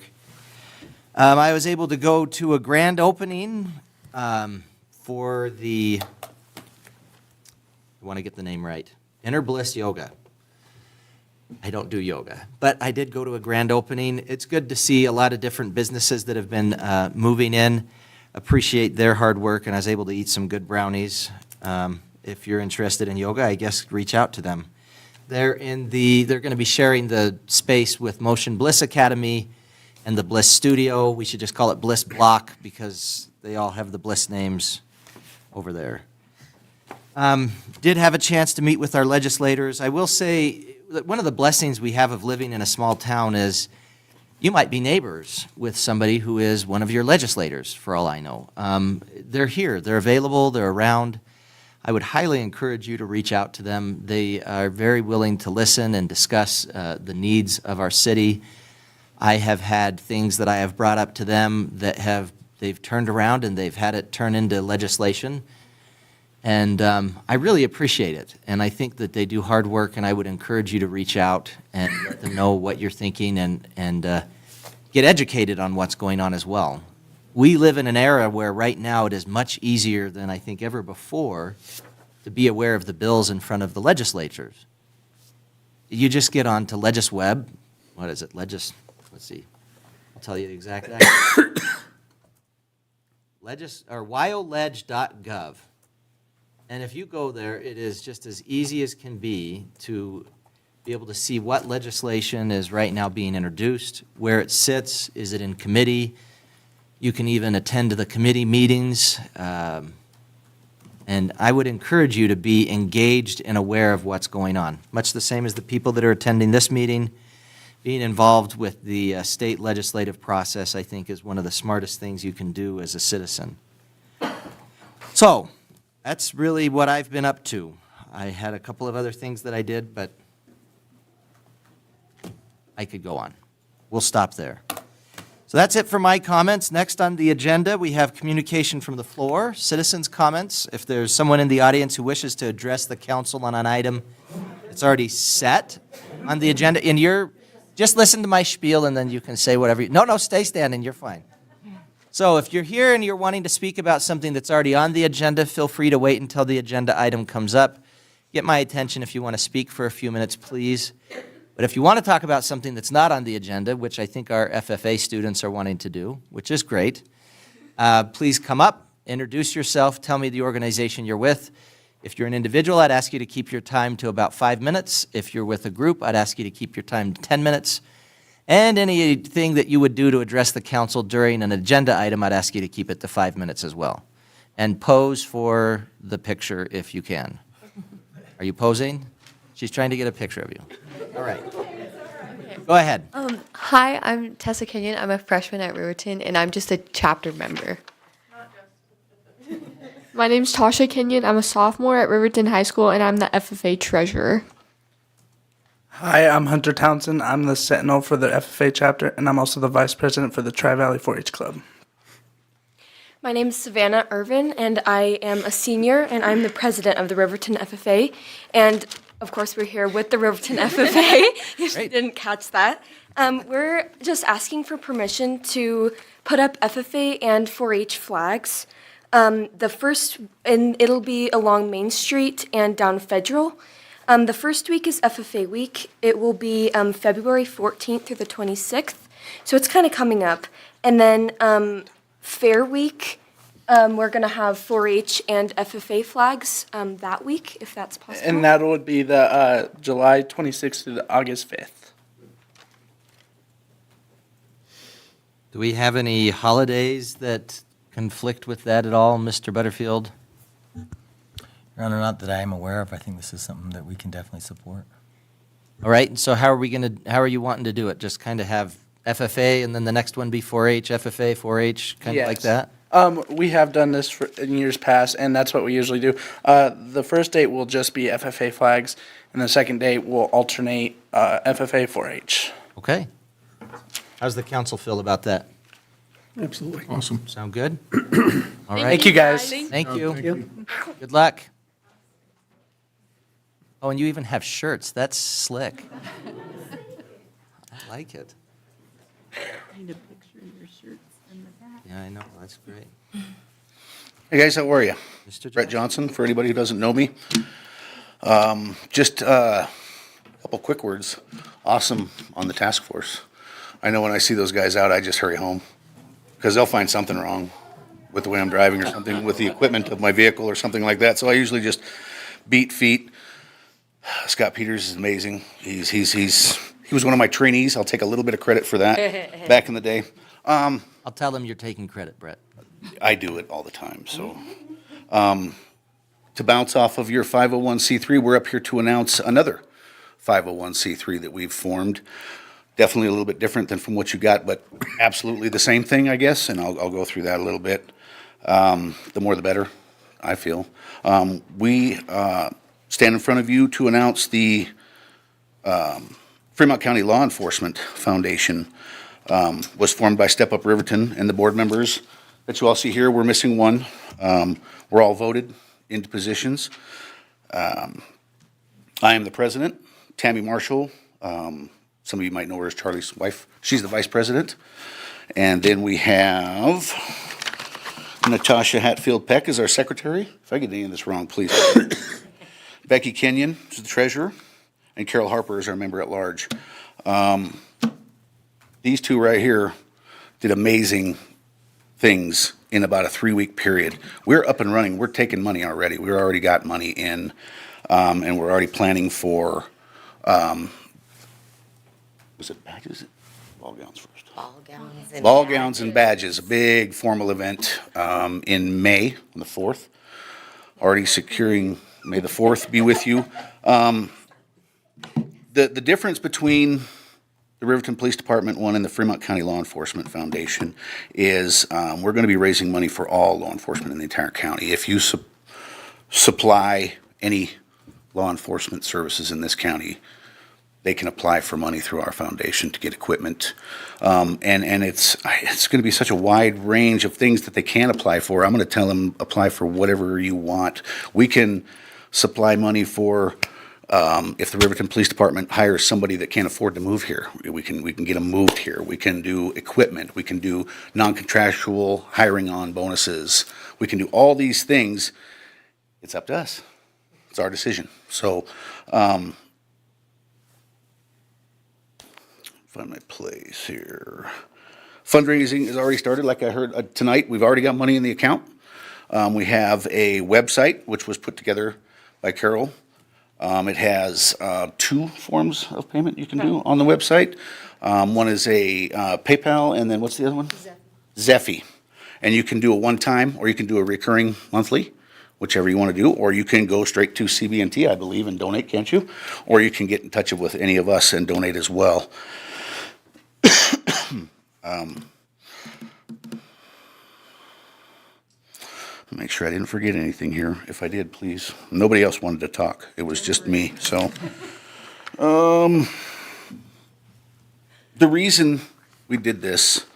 I was able to go to a grand opening for the, I want to get the name right, Inner Bliss Yoga. I don't do yoga, but I did go to a grand opening. It's good to see a lot of different businesses that have been moving in. Appreciate their hard work, and I was able to eat some good brownies. If you're interested in yoga, I guess reach out to them. They're going to be sharing the space with Motion Bliss Academy and the Bliss Studio. We should just call it Bliss Block because they all have the Bliss names over there. Did have a chance to meet with our legislators. I will say that one of the blessings we have of living in a small town is You might be neighbors with somebody who is one of your legislators, for all I know. They're here, they're available, they're around. I would highly encourage you to reach out to them. They are very willing to listen and discuss the needs of our city. I have had things that I have brought up to them that they've turned around and they've had it turn into legislation. And I really appreciate it. And I think that they do hard work, and I would encourage you to reach out and let them know what you're thinking and get educated on what's going on as well. We live in an era where right now it is much easier than I think ever before to be aware of the bills in front of the legislatures. You just get on to LegisWeb. What is it? Let's see. I'll tell you the exact address. wyoleg.gov. And if you go there, it is just as easy as can be to be able to see what legislation is right now being introduced, where it sits, is it in committee. You can even attend to the committee meetings. And I would encourage you to be engaged and aware of what's going on, much the same as the people that are attending this meeting. Being involved with the state legislative process, I think, is one of the smartest things you can do as a citizen. So, that's really what I've been up to. I had a couple of other things that I did, but I could go on. We'll stop there. So that's it for my comments. Next on the agenda, we have communication from the floor, citizens' comments. If there's someone in the audience who wishes to address the council on an item that's already set on the agenda, just listen to my spiel and then you can say whatever. No, stay standing, you're fine. So if you're here and you're wanting to speak about something that's already on the agenda, feel free to wait until the agenda item comes up. Get my attention if you want to speak for a few minutes, please. But if you want to talk about something that's not on the agenda, which I think our FFA students are wanting to do, which is great, please come up, introduce yourself, tell me the organization you're with. If you're an individual, I'd ask you to keep your time to about 5 minutes. If you're with a group, I'd ask you to keep your time to 10 minutes. And anything that you would do to address the council during an agenda item, I'd ask you to keep it to 5 minutes as well. And pose for the picture if you can. Are you posing? She's trying to get a picture of you. All right. Go ahead. Hi, I'm Tessa Kenyon. I'm a freshman at Riverton, and I'm just a chapter member. My name's Tasha Kenyon. I'm a sophomore at Riverton High School, and I'm the FFA treasurer. Hi, I'm Hunter Townsend. I'm the Sentinel for the FFA chapter, and I'm also the vice president for the Tri-Valley 4-H Club. My name's Savannah Irvin, and I am a senior, and I'm the president of the Riverton FFA. And, of course, we're here with the Riverton FFA, if you didn't catch that. We're just asking for permission to put up FFA and 4-H flags. It'll be along Main Street and down Federal. The first week is FFA week. It will be February 14th through the 26th, so it's kind of coming up. And then Fair Week, we're going to have 4-H and FFA flags that week, if that's possible. And that would be the July 26th through the August 5th. Do we have any holidays that conflict with that at all, Mr. Butterfield? Your Honor, not that I am aware of. I think this is something that we can definitely support. All right, and so how are you wanting to do it? Just kind of have FFA and then the next one be 4-H, FFA, 4-H, kind of like that? We have done this in years past, and that's what we usually do. The first date will just be FFA flags, and the second date will alternate FFA, 4-H. Okay. How's the council feel about that? Absolutely. Awesome. Sound good? All right. Thank you, guys. Thank you. Thank you. Good luck. Oh, and you even have shirts. That's slick. I like it. Need a picture of your shirts in the back. Yeah, I know. That's great. Hey guys, how are you? Mr. Brett Johnson, for anybody who doesn't know me. Just a couple quick words. Awesome on the task force. I know when I see those guys out, I just hurry home because they'll find something wrong with the way I'm driving or something with the equipment of my vehicle or something like that. So I usually just beat feet. Scott Peters is amazing. He was one of my trainees. I'll take a little bit of credit for that back in the day. I'll tell them you're taking credit, Brett. I do it all the time. So to bounce off of your 501c3, we're up here to announce another 501c3 that we've formed. Definitely a little bit different than from what you got, but absolutely the same thing, I guess, and I'll go through that a little bit. The more the better, I feel. We stand in front of you to announce the Fremont County Law Enforcement Foundation was formed by Step Up Riverton, and the board members that you all see here, we're missing one. We're all voted into positions. I am the president. Tammy Marshall, some of you might know her as Charlie's wife. She's the vice president. And then we have Natasha Hatfield Peck is our secretary. If I get any of this wrong, please. Becky Kenyon is the treasurer, and Carol Harper is our member at large. These two right here did amazing things in about a 3-week period. We're up and running. We're taking money already. We already got money in, and we're already planning for, was it badges? Ball gowns first. Ball gowns and badges, a big formal event in May, on the 4th. Already securing, May the 4th be with you. The difference between the Riverton Police Department one and the Fremont County Law Enforcement Foundation is we're going to be raising money for all law enforcement in the entire county. If you supply any law enforcement services in this county, they can apply for money through our foundation to get equipment. And it's going to be such a wide range of things that they can apply for. I'm going to tell them, apply for whatever you want. We can supply money for, if the Riverton Police Department hires somebody that can't afford to move here, we can get them moved here. We can do equipment. We can do non-contractual hiring on bonuses. We can do all these things. It's up to us. It's our decision. So, find my place here. Fundraising has already started, like I heard tonight. We've already got money in the account. We have a website which was put together by Carol. It has 2 forms of payment you can do on the website. One is a PayPal, and then what's the other one? Zephy. And you can do a one-time, or you can do a recurring monthly, whichever you want to do, or you can go straight to CB&T, I believe, and donate, can't you? Or you can get in touch with any of us and donate as well. Make sure I didn't forget anything here. If I did, please. Nobody else wanted to talk. It was just me. So, the reason we did this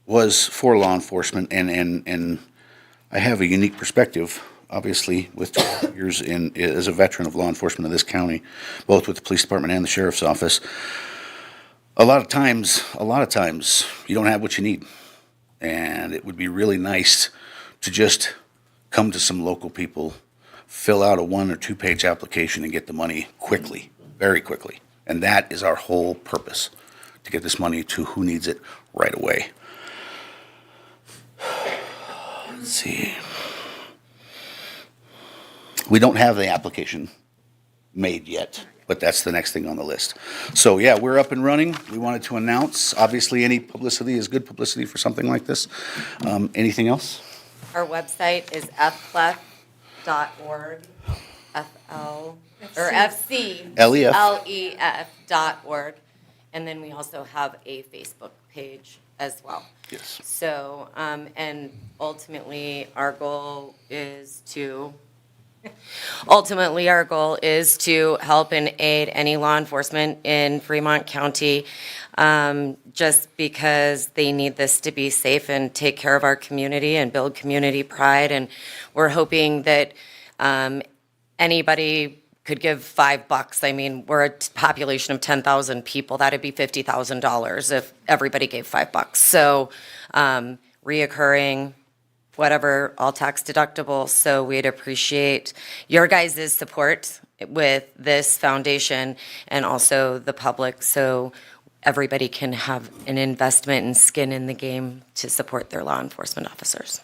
was for law enforcement, and I have a unique perspective, obviously, with 12 years as a veteran of law enforcement in this county, both with the police department and the sheriff's office. A lot of times, you don't have what you need. And it would be really nice to just come to some local people, fill out a 1 or 2 page application and get the money quickly, very quickly. And that is our whole purpose, to get this money to who needs it right away. Let's see. We don't have the application made yet, but that's the next thing on the list. So yeah, we're up and running. We wanted to announce, obviously any publicity is good publicity for something like this. Anything else? Our website is flef.org, FCLEF.org. And then we also have a Facebook page as well. Yes. So, and ultimately our goal is to help and aid any law enforcement in Fremont County, just because they need this to be safe and take care of our community and build community pride. And we're hoping that anybody could give $5. I mean, we're a population of 10,000 people. That'd be $50,000 if everybody gave $5. So reoccurring, whatever, all tax deductible. So we'd appreciate your guys' support with this foundation and also the public, so everybody can have an investment and skin in the game to support their law enforcement officers.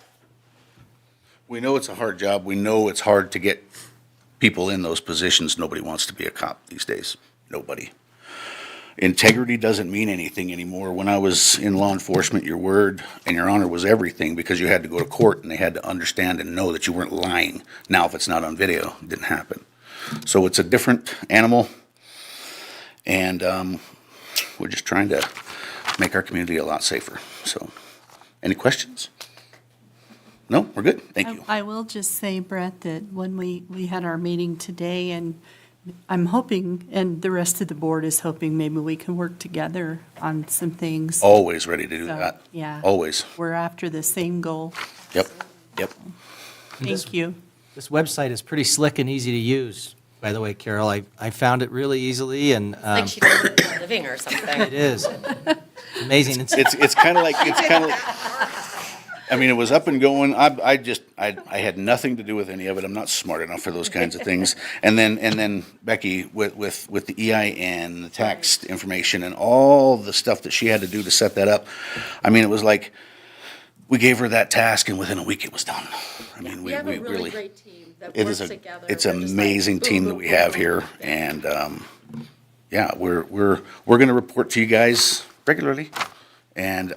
We know it's a hard job. We know it's hard to get people in those positions. Nobody wants to be a cop these days. Nobody. Integrity doesn't mean anything anymore. When I was in law enforcement, your word and your honor was everything, because you had to go to court and they had to understand and know that you weren't lying. Now, if it's not on video, it didn't happen. So it's a different animal. And We're just trying to make our community a lot safer. So, any questions? No, we're good. Thank you. I will just say, Brett, that when we had our meeting today, and I'm hoping, and the rest of the board is hoping, maybe we can work together on some things. Always ready to do So, that. yeah. Always. We're after the same goal. Yep, yep. Thank you. This website is pretty slick and easy to use, by the way, Carol. I found it really easily, and Like she does it for a living or something. it is amazing. It's kind of like, I mean, it was up and going. I had nothing to do with any of it. I'm not smart enough for those kinds of things. And then Becky with the EIN, the tax information, and all the stuff that she had to do to set that up. I mean, it was like we gave her that task, and within a week it was done. I mean, we really great team that it works is together. it's We're an just like, amazing boom, team boom, that we boom, have boom. here, and yeah, we're going to report to you guys regularly, and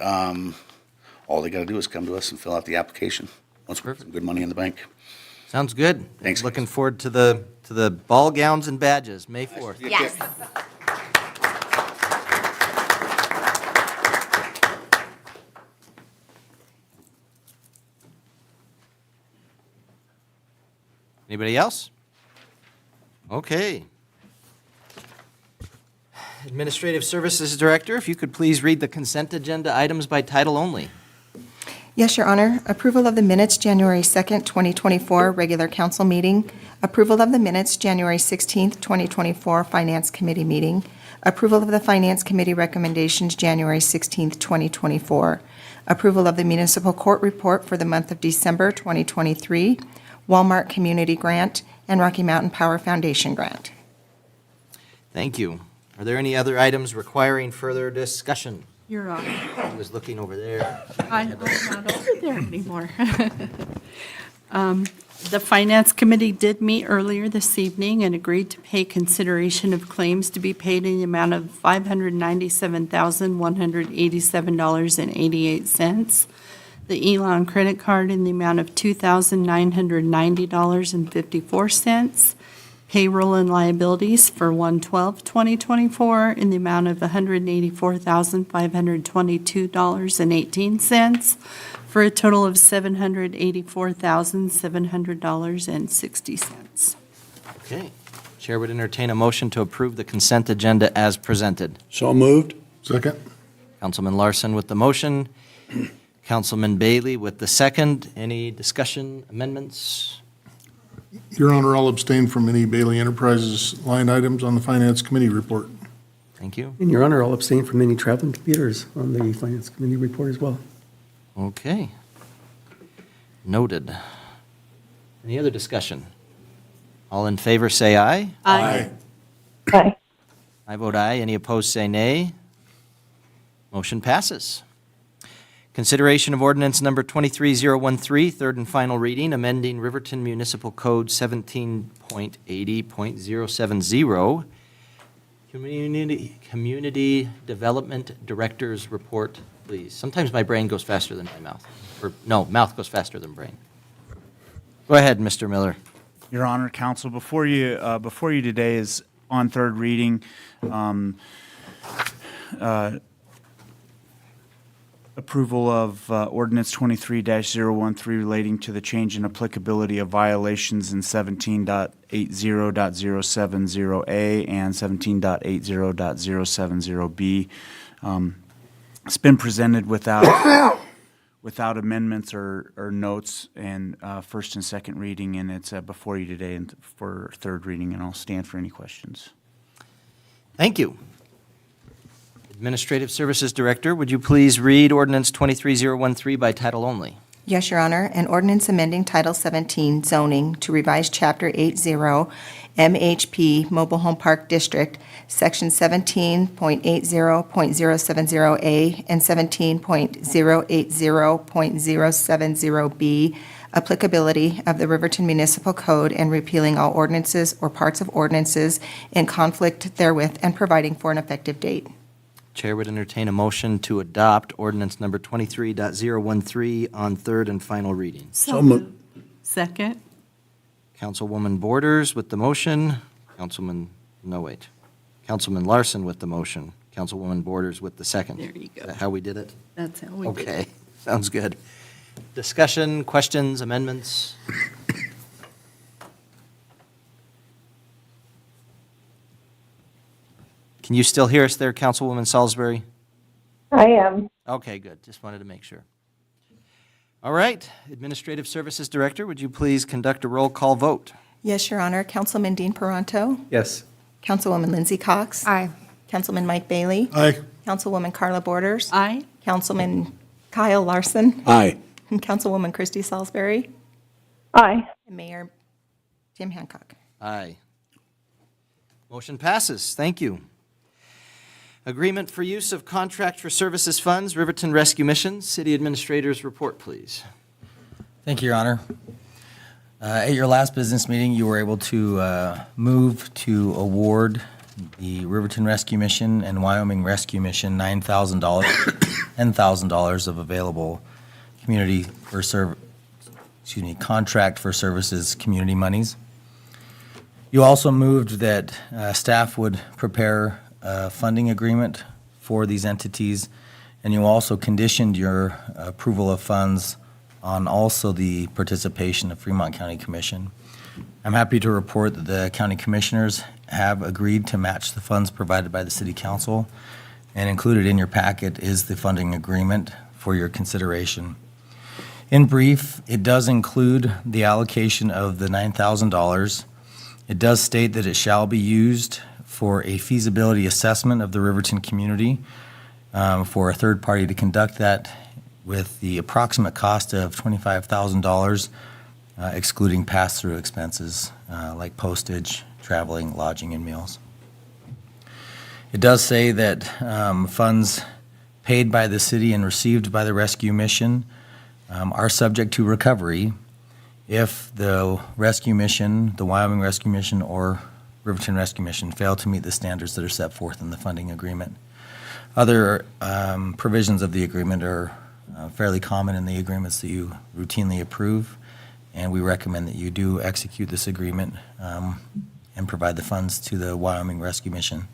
all they got to do is come to us and fill out the application once we have some good money in the bank. Sounds good. Thanks, guys. Looking forward to the ball gowns and badges, May 4th. Yes. Anybody else? Okay. Administrative Services Director, if you could please read the consent agenda items by title only. Yes, Your Honor. Approval of the minutes, January 2nd, 2024, regular council meeting. Approval of the minutes, January 16th, 2024, Finance Committee meeting. Approval of the Finance Committee recommendations, January 16th, 2024. Approval of the municipal court report for the month of December 2023, Walmart Community Grant, and Rocky Mountain Power Foundation Grant. Thank you. Are there any other items requiring further discussion? You're on. I was looking over there. I'm not over there anymore. The Finance Committee did meet earlier this evening and agreed to pay consideration of claims to be paid in the amount of $597,187.88. The Elon credit card in the amount of $2,990.54. Payroll and liabilities for 1/12/2024 in the amount of $184,522.18 for a total of $784,700.60. Okay. Chair would entertain a motion to approve the consent agenda as presented. So moved? Second? Councilman Larson with the motion, Councilman Bailey with the second. Any discussion, amendments? Your Honor, I'll abstain from any Bailey Enterprises line items on the Finance Committee report. Thank you. In Your Honor, I'll abstain from any traveling computers on the Finance Committee report as well. Okay. Noted. Any other discussion? All in favor, say aye. Aye. Aye. I vote aye. Any opposed, say nay. Motion passes. Consideration of ordinance number 23013, third and final reading, amending Riverton Municipal Code 17.80.070, Community Development Director's Report, please. Sometimes my brain goes faster than my mouth. Or, no, mouth goes faster than brain. Go ahead, Mr. Miller. Your Honor, Council, before you today is on third reading, approval of ordinance 23-013 relating to the change in applicability of violations in 17.80.070A and 17.80.070B. It's been presented without amendments or notes and first and second reading, and it's before you today and for third reading, and I'll stand for any questions. Thank you. Administrative Services Director, would you please read ordinance 23013 by title only? Yes, Your Honor. An ordinance amending Title 17 zoning to revise Chapter 80 MHP Mobile Home Park District, Section 17.80.070A and 17.080.070B, applicability of the Riverton Municipal Code and repealing all ordinances or parts of ordinances in conflict therewith and providing for an effective date. Chair would entertain a motion to adopt ordinance number 23.013 on third and final reading. So moved. Second. Councilwoman Borders with the motion. Councilman Larson with the motion. Councilwoman Borders with the second. There you go. Is that how we did it? That's how we did it. Okay, sounds good. Discussion, questions, amendments? Can you still hear us there, Councilwoman Salisbury? I am. Okay, good. Just wanted to make sure. All right, Administrative Services Director, would you please conduct a roll call vote? Yes, Your Honor. Councilman Dean Peranto. Yes. Councilwoman Lindsay Cox. Aye. Councilman Mike Bailey. Aye. Councilwoman Carla Borders. Aye. Councilman Kyle Larson. Aye. And Councilwoman Christy Salisbury. Aye. And Mayor Tim Hancock. Aye. Motion passes. Thank you. Agreement for use of contract for services funds, Riverton Rescue Mission. City Administrator's report, please. Thank you, Your Honor. At your last business meeting, you were able to move to award the Riverton Rescue Mission and Wyoming Rescue Mission $9,000, $10,000 of available contract for services community monies. You also moved that staff would prepare a funding agreement for these entities, and you also conditioned your approval of funds on also the participation of Fremont County Commission. I'm happy to report that the county commissioners have agreed to match the funds provided by the city council, and included in your packet is the funding agreement for your consideration. In brief, it does include the allocation of the $9,000. It does state that it shall be used for a feasibility assessment of the Riverton community, for a third party to conduct that with the approximate cost of $25,000, excluding pass-through expenses like postage, traveling, lodging, and meals. It does say that funds paid by the city and received by the rescue mission are subject to recovery if the rescue mission, the Wyoming Rescue Mission, or Riverton Rescue Mission fail to meet the standards that are set forth in the funding agreement. Other provisions of the agreement are fairly common in the agreements that you routinely approve, and we recommend that you do execute this agreement and provide the funds to the Wyoming Rescue Mission.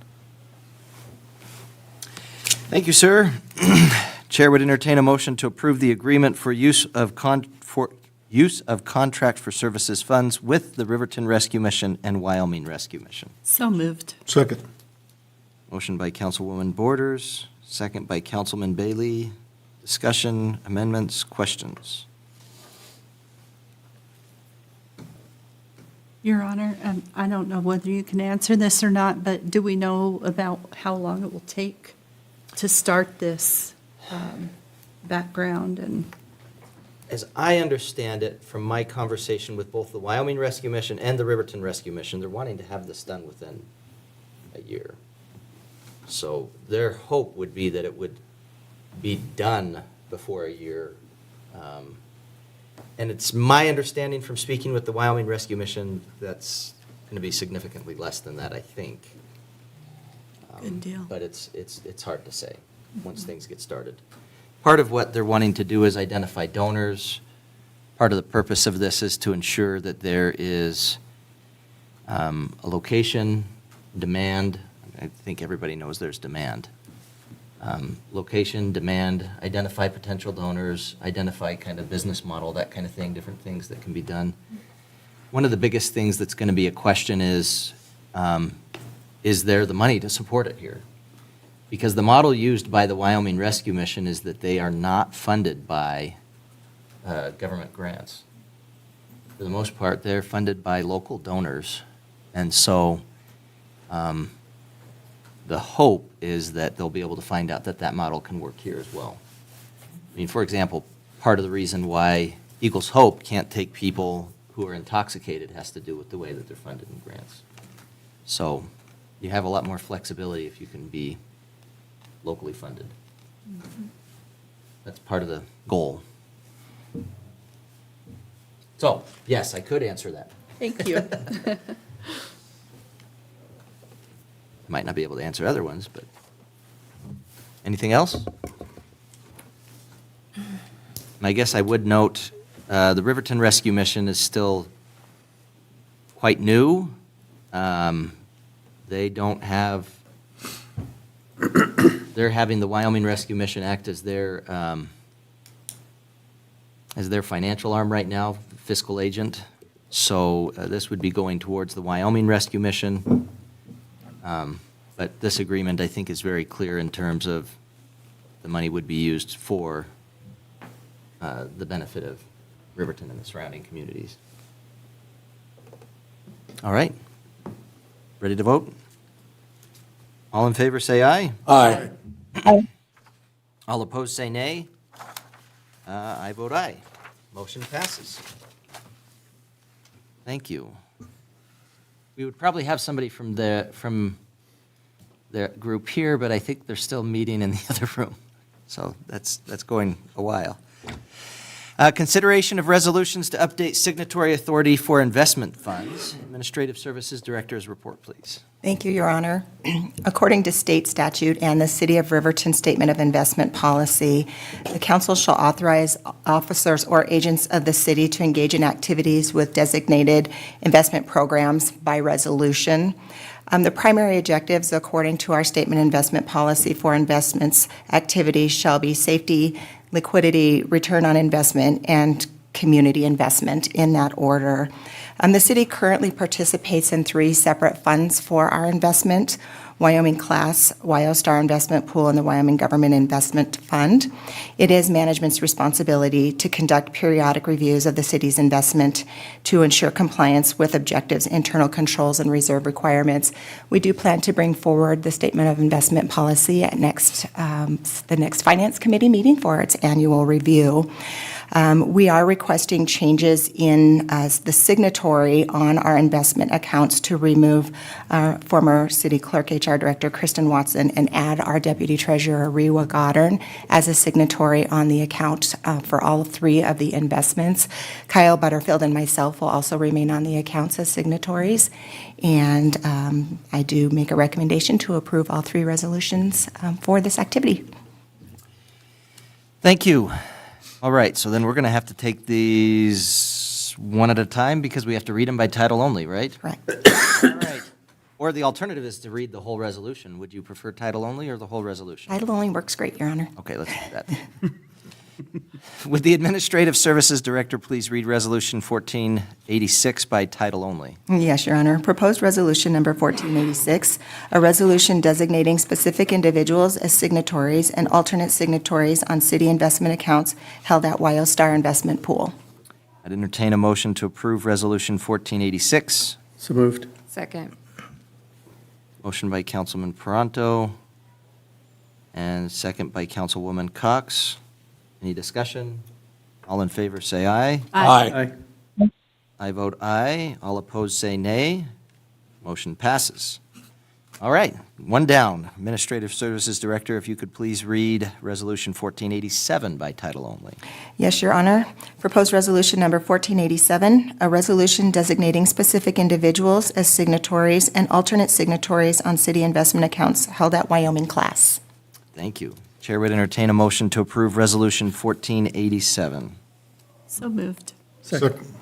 Thank you, sir. Chair would entertain a motion to approve the agreement for use of contract for services funds with the Riverton Rescue Mission and Wyoming Rescue Mission. So moved. Second. Motion by Councilwoman Borders, second by Councilman Bailey. Discussion, amendments, questions? Your Honor, I don't know whether you can answer this or not, but do we know about how long it will take to start this background and? As I understand it, from my conversation with both the Wyoming Rescue Mission and the Riverton Rescue Mission, they're wanting to have this done within a year. So their hope would be that it would be done before a year. And it's my understanding from speaking with the Wyoming Rescue Mission, that's going to be significantly less than that, I think. Good deal. But it's hard to say once things get started. Part of what they're wanting to do is identify donors. Part of the purpose of this is to ensure that there is a location, demand. I think everybody knows there's demand. Location, demand, identify potential donors, identify kind of business model, that kind of thing, different things that can be done. One of the biggest things that's going to be a question is there the money to support it here? Because the model used by the Wyoming Rescue Mission is that they are not funded by government grants. For the most part, they're funded by local donors. And so the hope is that they'll be able to find out that that model can work here as well. I mean, for example, part of the reason why Eagles Hope can't take people who are intoxicated has to do with the way that they're funded in grants. So you have a lot more flexibility if you can be locally funded. Mm-hmm. That's part of the goal. So, yes, I could answer that. Thank you. Might not be able to answer other ones, but anything else? And I guess I would note the Riverton Rescue Mission is still quite new. They don't have they're having the Wyoming Rescue Mission act as their financial arm right now, fiscal agent. So this would be going towards the Wyoming Rescue Mission. But this agreement, I think, is very clear in terms of the money would be used for the benefit of Riverton and the surrounding communities. All right. Ready to vote? All in favor, say aye. Aye. All opposed, say nay. I vote aye. Motion passes. Thank you. We would probably have somebody from the group here, but I think they're still meeting in the other room. So that's going a while. Consideration of resolutions to update signatory authority for investment funds. Administrative Services Director's report, please. Thank you, Your Honor. According to state statute and the City of Riverton Statement of Investment Policy, the council shall authorize officers or agents of the city to engage in activities with designated investment programs by resolution. The primary objectives, according to our Statement of Investment Policy for investments activities, shall be safety, liquidity, return on investment, and community investment in that order. The city currently participates in 3 separate funds for our investment: Wyoming Class, WyoStar Investment Pool, and the Wyoming Government Investment Fund. It is management's responsibility to conduct periodic reviews of the city's investment to ensure compliance with objectives, internal controls, and reserve requirements. We do plan to bring forward the Statement of Investment Policy at the next Finance Committee meeting for its annual review. We are requesting changes in the signatory on our investment accounts to remove our former City Clerk, HR Director Kristen Watson, and add our Deputy Treasurer, Rewa Goddard, as a signatory on the account for all 3 of the investments. Kyle Butterfield and myself will also remain on the accounts as signatories. And I do make a recommendation to approve all 3 resolutions for this activity. Thank you. All right, so then we're going to have to take these one at a time because we have to read them by title only, right? Correct. All right. Or the alternative is to read the whole resolution. Would you prefer title only or the whole resolution? Title only works great, Your Honor. Okay, let's do that. Would the Administrative Services Director please read Resolution 1486 by title only? Yes, Your Honor. Proposed resolution number 1486, a resolution designating specific individuals as signatories and alternate signatories on city investment accounts held at WyoStar Investment Pool. I'd entertain a motion to approve Resolution 1486. So moved. Second. Motion by Councilman Paranto and second by Councilwoman Cox. Any discussion? All in favor, say aye. Aye. I vote aye. All opposed, say nay. Motion passes. All right, one down. Administrative Services Director, if you could please read Resolution 1487 by title only. Yes, Your Honor. Proposed resolution number 1487, a resolution designating specific individuals as signatories and alternate signatories on city investment accounts held at Wyoming Class. Thank you. Chair would entertain a motion to approve Resolution 1487. So moved. Second.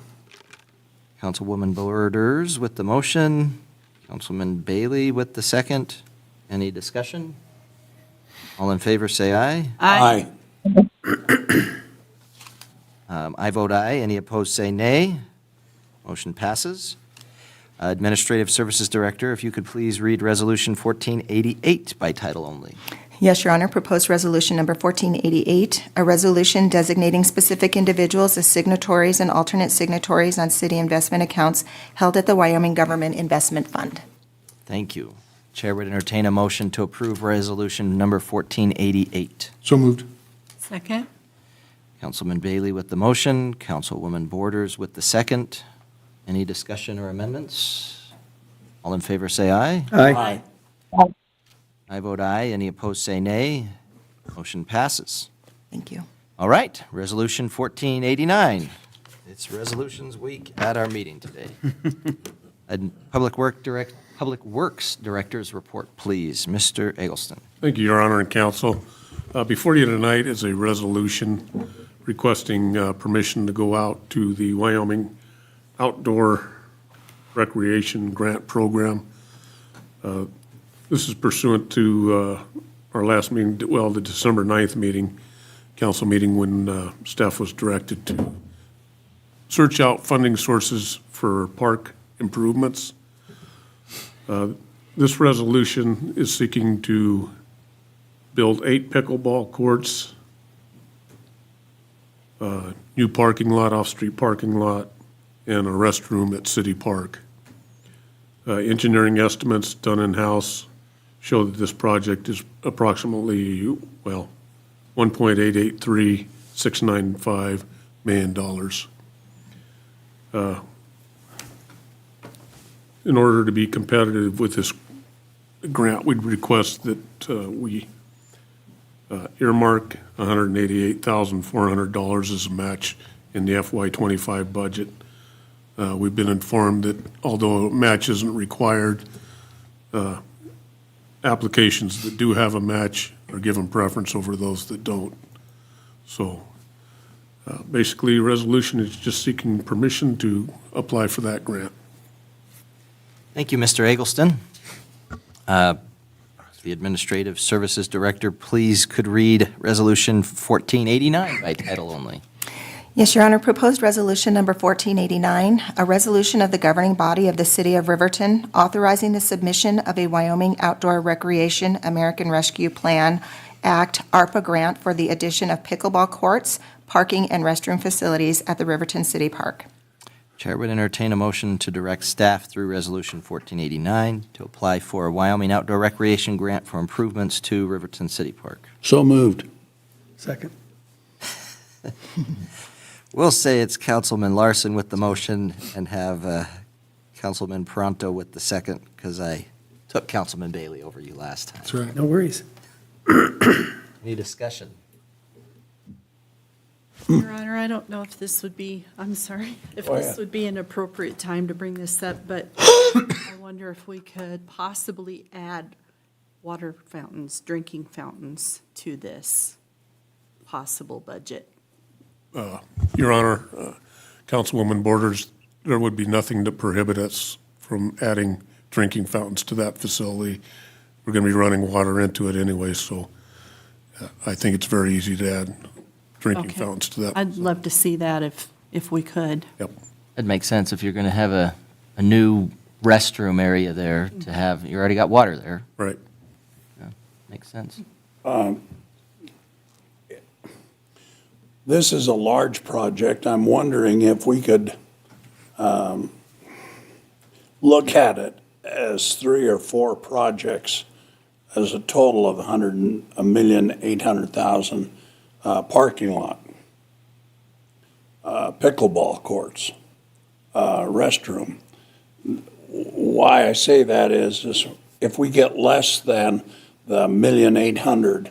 Councilwoman Borders with the motion. Councilman Bailey with the second. Any discussion? All in favor, say aye. Aye. I vote aye. Any opposed, say nay. Motion passes. Administrative Services Director, if you could please read Resolution 1488 by title only. Yes, Your Honor. Proposed resolution number 1488, a resolution designating specific individuals as signatories and alternate signatories on city investment accounts held at the Wyoming Government Investment Fund. Thank you. Chair would entertain a motion to approve Resolution number 1488. So moved. Second. Councilman Bailey with the motion, Councilwoman Borders with the second. Any discussion or amendments? All in favor, say aye. Aye. I vote aye. Any opposed, say nay. Motion passes. Thank you. All right, Resolution 1489. It's Resolutions Week at our meeting today. Public Works Director's report, please. Mr. Eggleston. Thank you, Your Honor and Council. Before you tonight is a resolution requesting permission to go out to the Wyoming Outdoor Recreation Grant Program. This is pursuant to our last meeting, well, the December 9th meeting, council meeting, when staff was directed to search out funding sources for park improvements. This resolution is seeking to build 8 pickleball courts, new parking lot, off-street parking lot, and a restroom at City Park. Engineering estimates done in-house show that this project is approximately, well, $1.883695 million. In order to be competitive with this grant, we'd request that we earmark $188,400 as a match in the FY25 budget. We've been informed that although a match isn't required, applications that do have a match are given preference over those that don't. So basically, a resolution is just seeking permission to apply for that grant. Thank you, Mr. Eggleston. The Administrative Services Director, please could read Resolution 1489 by title only. Yes, Your Honor. Proposed Resolution Number 1489, a resolution of the governing body of the City of Riverton authorizing the submission of a Wyoming Outdoor Recreation American Rescue Plan Act ARPA grant for the addition of pickleball courts, parking, and restroom facilities at the Riverton City Park. Chair would entertain a motion to direct staff through Resolution 1489 to apply for a Wyoming Outdoor Recreation Grant for improvements to Riverton City Park. So moved. Second. We'll say it's Councilman Larson with the motion and have Councilman Pronto with the second, because I took Councilman Bailey over you last time. That's right. No worries. Any discussion? Your Honor, I don't know if this would be, I'm sorry, if Go this ahead. would be an appropriate time to bring this up, but I wonder if we could possibly add water fountains, drinking fountains to this possible budget. Your Honor, Councilwoman Borders, there would be nothing to prohibit us from adding drinking fountains to that facility. We're going to be running water into it anyway, so I think it's very easy to add drinking Okay. fountains to that. I'd love to see that if we could. Yep. It makes sense if you're going to have a new restroom area there to have, you already got water there. Right. Makes sense. This is a large project. I'm wondering if we could look at it as 3 or 4 projects as a total of $1,800,000 parking lot, pickleball courts, restroom. Why I say that is if we get less than the $1,800,000,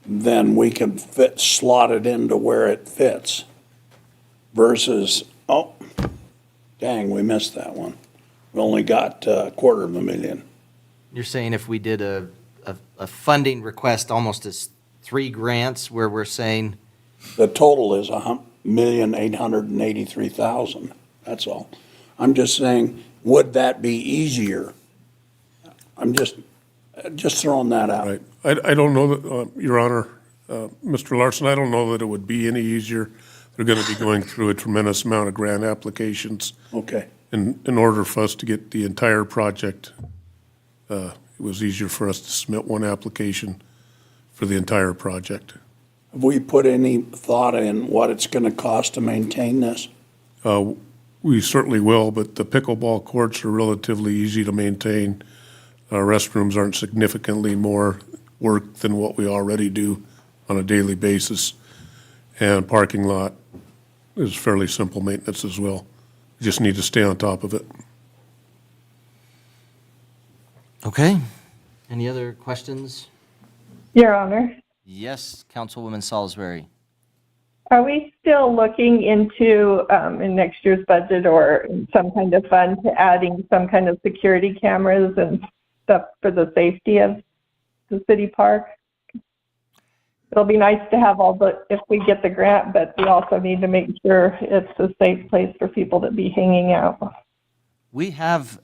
then we can slot it into where it fits versus, oh, dang, we missed that one. We only got $250,000. You're saying if we did a funding request almost as 3 grants where we're saying, The total is $1,883,000, that's all. I'm just saying, would that be easier? I'm just throwing that out. Right. I don't know that, Your Honor, Mr. Larson, I don't know that it would be any easier. They're going to be going through a tremendous amount of grant applications. Okay. In order for us to get the entire project, it was easier for us to submit one application for the entire project. Have we put any thought in what it's going to cost to maintain this? We certainly will, but the pickleball courts are relatively easy to maintain. Restrooms aren't significantly more work than what we already do on a daily basis. And parking lot is fairly simple maintenance as well. You just need to stay on top of it. okay. Any other questions? Your Honor, Yes, Councilwoman Salisbury. are we still looking into, in next year's budget or some kind of fund, to adding some kind of security cameras and stuff for the safety of the city park? It'll be nice to have if we get the grant, but we also need to make sure it's a safe place for people to be hanging out. We have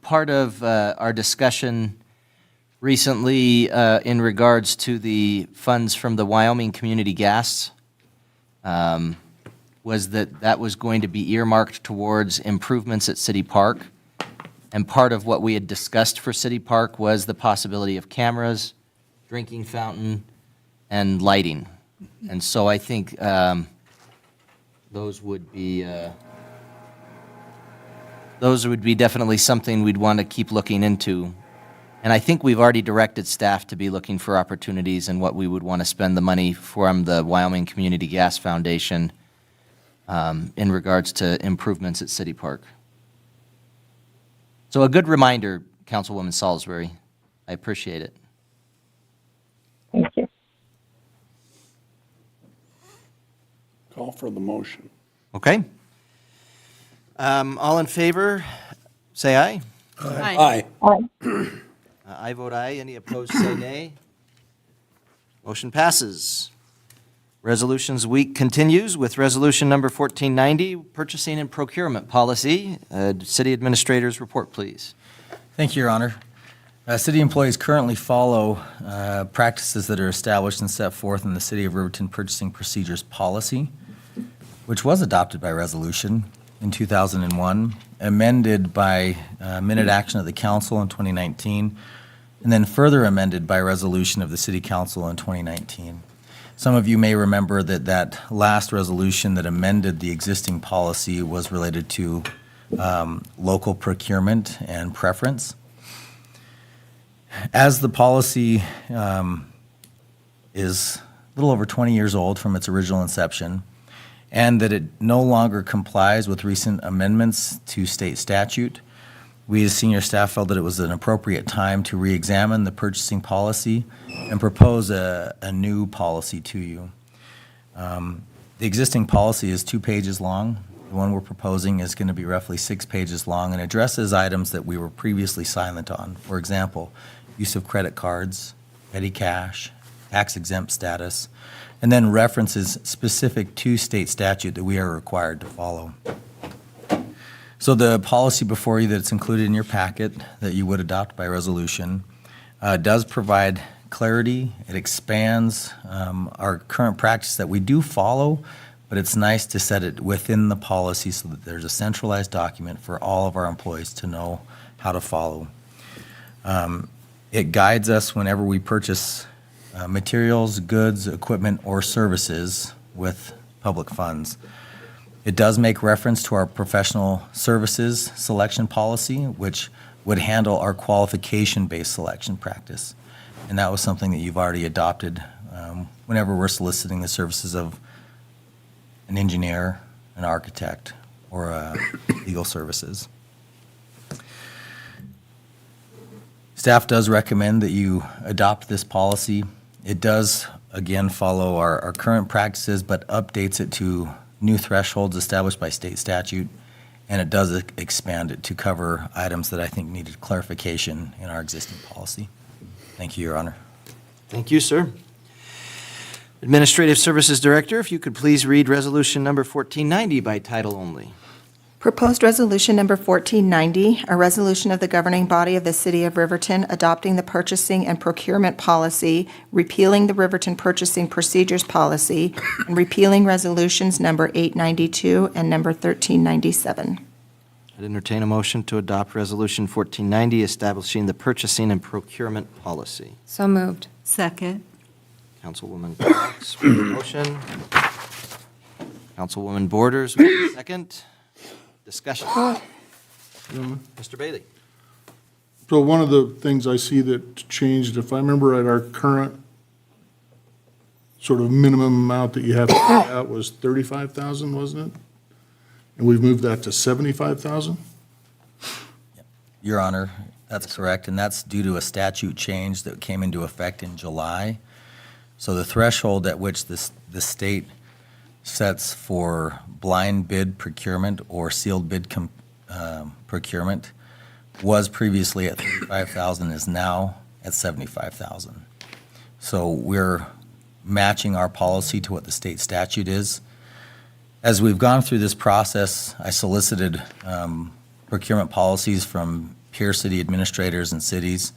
part of our discussion recently in regards to the funds from the Wyoming Community Gas was that was going to be earmarked towards improvements at City Park. And part of what we had discussed for City Park was the possibility of cameras, drinking fountain, and lighting. And so I think those would be definitely something we'd want to keep looking into. And I think we've already directed staff to be looking for opportunities and what we would want to spend the money from the Wyoming Community Gas Foundation in regards to improvements at City Park. So a good reminder, Councilwoman Salisbury. I appreciate it. Thank you. Call for the motion. Okay. All in favor, say aye. Aye. Aye. I vote aye. Any opposed, say nay. Motion passes. Resolutions week continues with resolution number 1490, purchasing and procurement policy. City Administrator's report, please. Thank you, Your Honor. City employees currently follow practices that are established and set forth in the City of Riverton Purchasing Procedures Policy, which was adopted by resolution in 2001, amended by minute action of the council in 2019, and then further amended by resolution of the City Council in 2019. Some of you may remember that last resolution that amended the existing policy was related to local procurement and preference. As the policy is a little over 20 years old from its original inception, and that it no longer complies with recent amendments to state statute, we as senior staff felt that it was an appropriate time to re-examine the purchasing policy and propose a new policy to you. The existing policy is 2 pages long. The one we're proposing is going to be roughly 6 pages long and addresses items that we were previously silent on. For example, use of credit cards, petty cash, tax-exempt status, and then references specific to state statute that we are required to follow. So the policy before you that's included in your packet that you would adopt by resolution does provide clarity. It expands our current practice that we do follow, but it's nice to set it within the policy so that there's a centralized document for all of our employees to know how to follow. It guides us whenever we purchase materials, goods, equipment, or services with public funds. It does make reference to our professional services selection policy, which would handle our qualification-based selection practice. And that was something that you've already adopted whenever we're soliciting the services of an engineer, an architect, or legal services. Staff does recommend that you adopt this policy. It does, again, follow our current practices, but updates it to new thresholds established by state statute, and it does expand it to cover items that I think needed clarification in our existing policy. Thank you, Your Honor. Thank you, sir. Administrative Services Director, if you could please read resolution number 1490 by title only. Proposed resolution number 1490, a resolution of the governing body of the City of Riverton adopting the purchasing and procurement policy, repealing the Riverton Purchasing Procedures Policy, and repealing resolutions number 892 and number 1397. I'd entertain a motion to adopt resolution 1490 establishing the purchasing and procurement policy. So moved. Second. Councilwoman Cox with the motion. Councilwoman Borders with the second. Discussion. Mr. Bailey. So one of the things I see that changed, if I remember right, our current sort of minimum amount that you have to pay out was $35,000, wasn't it? And we've moved that to $75,000? Your Honor, that's correct, and that's due to a statute change that came into effect in July. So the threshold at which the state sets for blind bid procurement or sealed bid procurement was previously at $35,000, is now at $75,000. So we're matching our policy to what the state statute is. As we've gone through this process, I solicited procurement policies from peer city administrators and cities,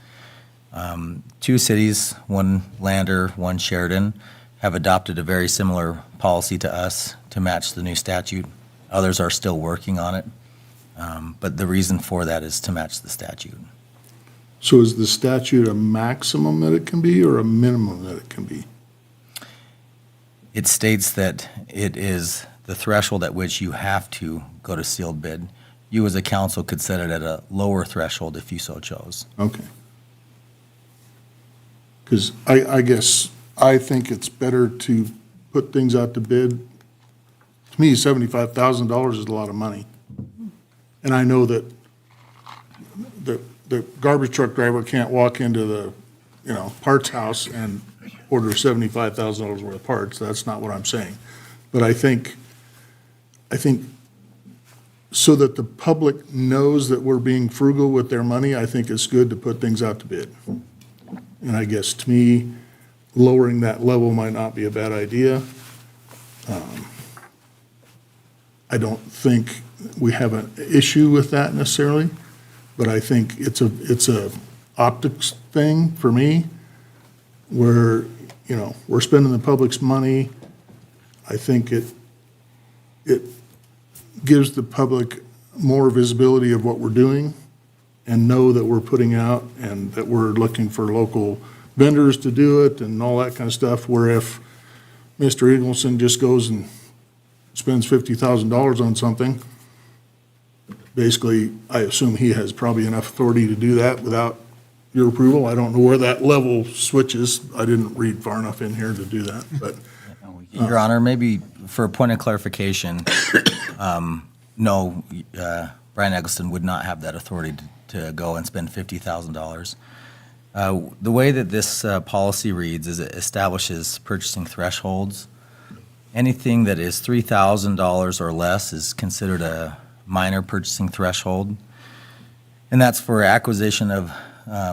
Two cities, one Lander, one Sheridan, have adopted a very similar policy to us to match the new statute. Others are still working on it, but the reason for that is to match the statute. So is the statute a maximum that it can be or a minimum that it can be? It states that it is the threshold at which you have to go to sealed bid. You as a council could set it at a lower threshold if you so chose. Okay. Because I guess I think it's better to put things out to bid. To me, $75,000 is a lot of money. And I know that the garbage truck driver can't walk into the, parts house and order $75,000 worth of parts. That's not what I'm saying. But I think so that the public knows that we're being frugal with their money, I think it's good to put things out to bid. And I guess to me, lowering that level might not be a bad idea. I don't think we have an issue with that necessarily, but I think it's a optics thing for me where, we're spending the public's money. I think it gives the public more visibility of what we're doing and know that we're putting out and that we're looking for local vendors to do it and all that kind of stuff, where if Mr. Eagleson just goes and spends $50,000 on something, basically, I assume he has probably enough authority to do that without your approval. I don't know where that level switches. I didn't read far enough in here to do that, but. Your Honor, maybe for a point of clarification, no, Brian Eggleston would not have that authority to go and spend $50,000. The way that this policy reads is it establishes purchasing thresholds. Anything that is $3,000 or less is considered a minor purchasing threshold, and that's for acquisition of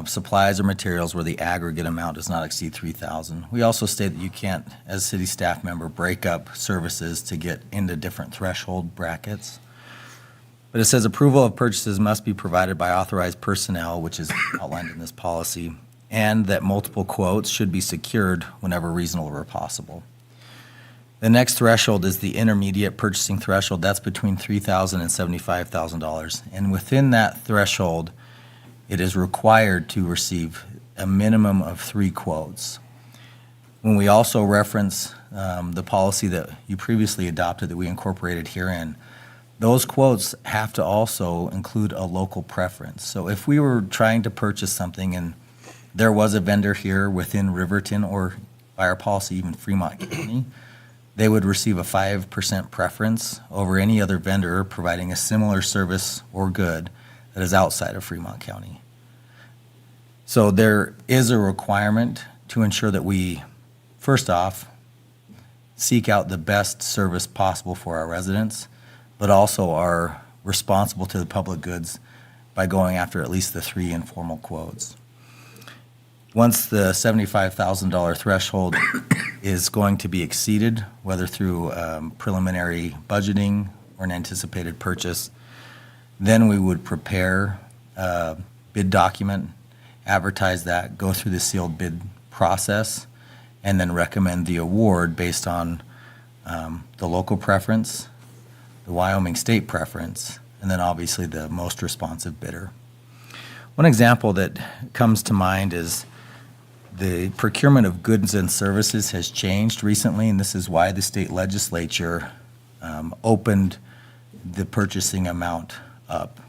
supplies or materials where the aggregate amount does not exceed $3,000. We also state that you can't, as city staff member, break up services to get into different threshold brackets. But it says approval of purchases must be provided by authorized personnel, which is outlined in this policy, and that multiple quotes should be secured whenever reasonable or possible. The next threshold is the intermediate purchasing threshold. That's between $3,000 and $75,000. And within that threshold, it is required to receive a minimum of 3 quotes. When we also reference the policy that you previously adopted that we incorporated herein, those quotes have to also include a local preference. So if we were trying to purchase something and there was a vendor here within Riverton or by our policy even Fremont County, they would receive a 5% preference over any other vendor providing a similar service or good that is outside of Fremont County. So there is a requirement to ensure that we, first off, seek out the best service possible for our residents, but also are responsible to the public goods by going after at least the 3 informal quotes. Once the $75,000 threshold is going to be exceeded, whether through preliminary budgeting or an anticipated purchase, then we would prepare a bid document, advertise that, go through the sealed bid process, and then recommend the award based on the local preference, the Wyoming state preference, and then obviously the most responsive bidder. One example that comes to mind is the procurement of goods and services has changed recently, and this is why the state legislature opened the purchasing amount up,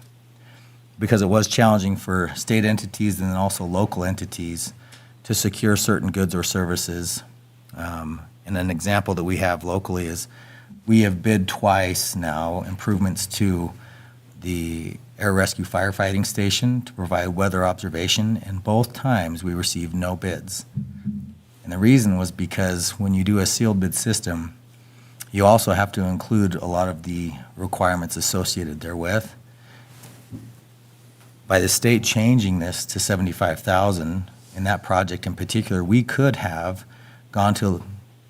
because it was challenging for state entities and then also local entities to secure certain goods or services. And an example that we have locally is we have bid twice now improvements to the air rescue firefighting station to provide weather observation, and both times we received no bids. And the reason was because when you do a sealed bid system, you also have to include a lot of the requirements associated therewith. By the state changing this to $75,000 in that project in particular, we could have gone to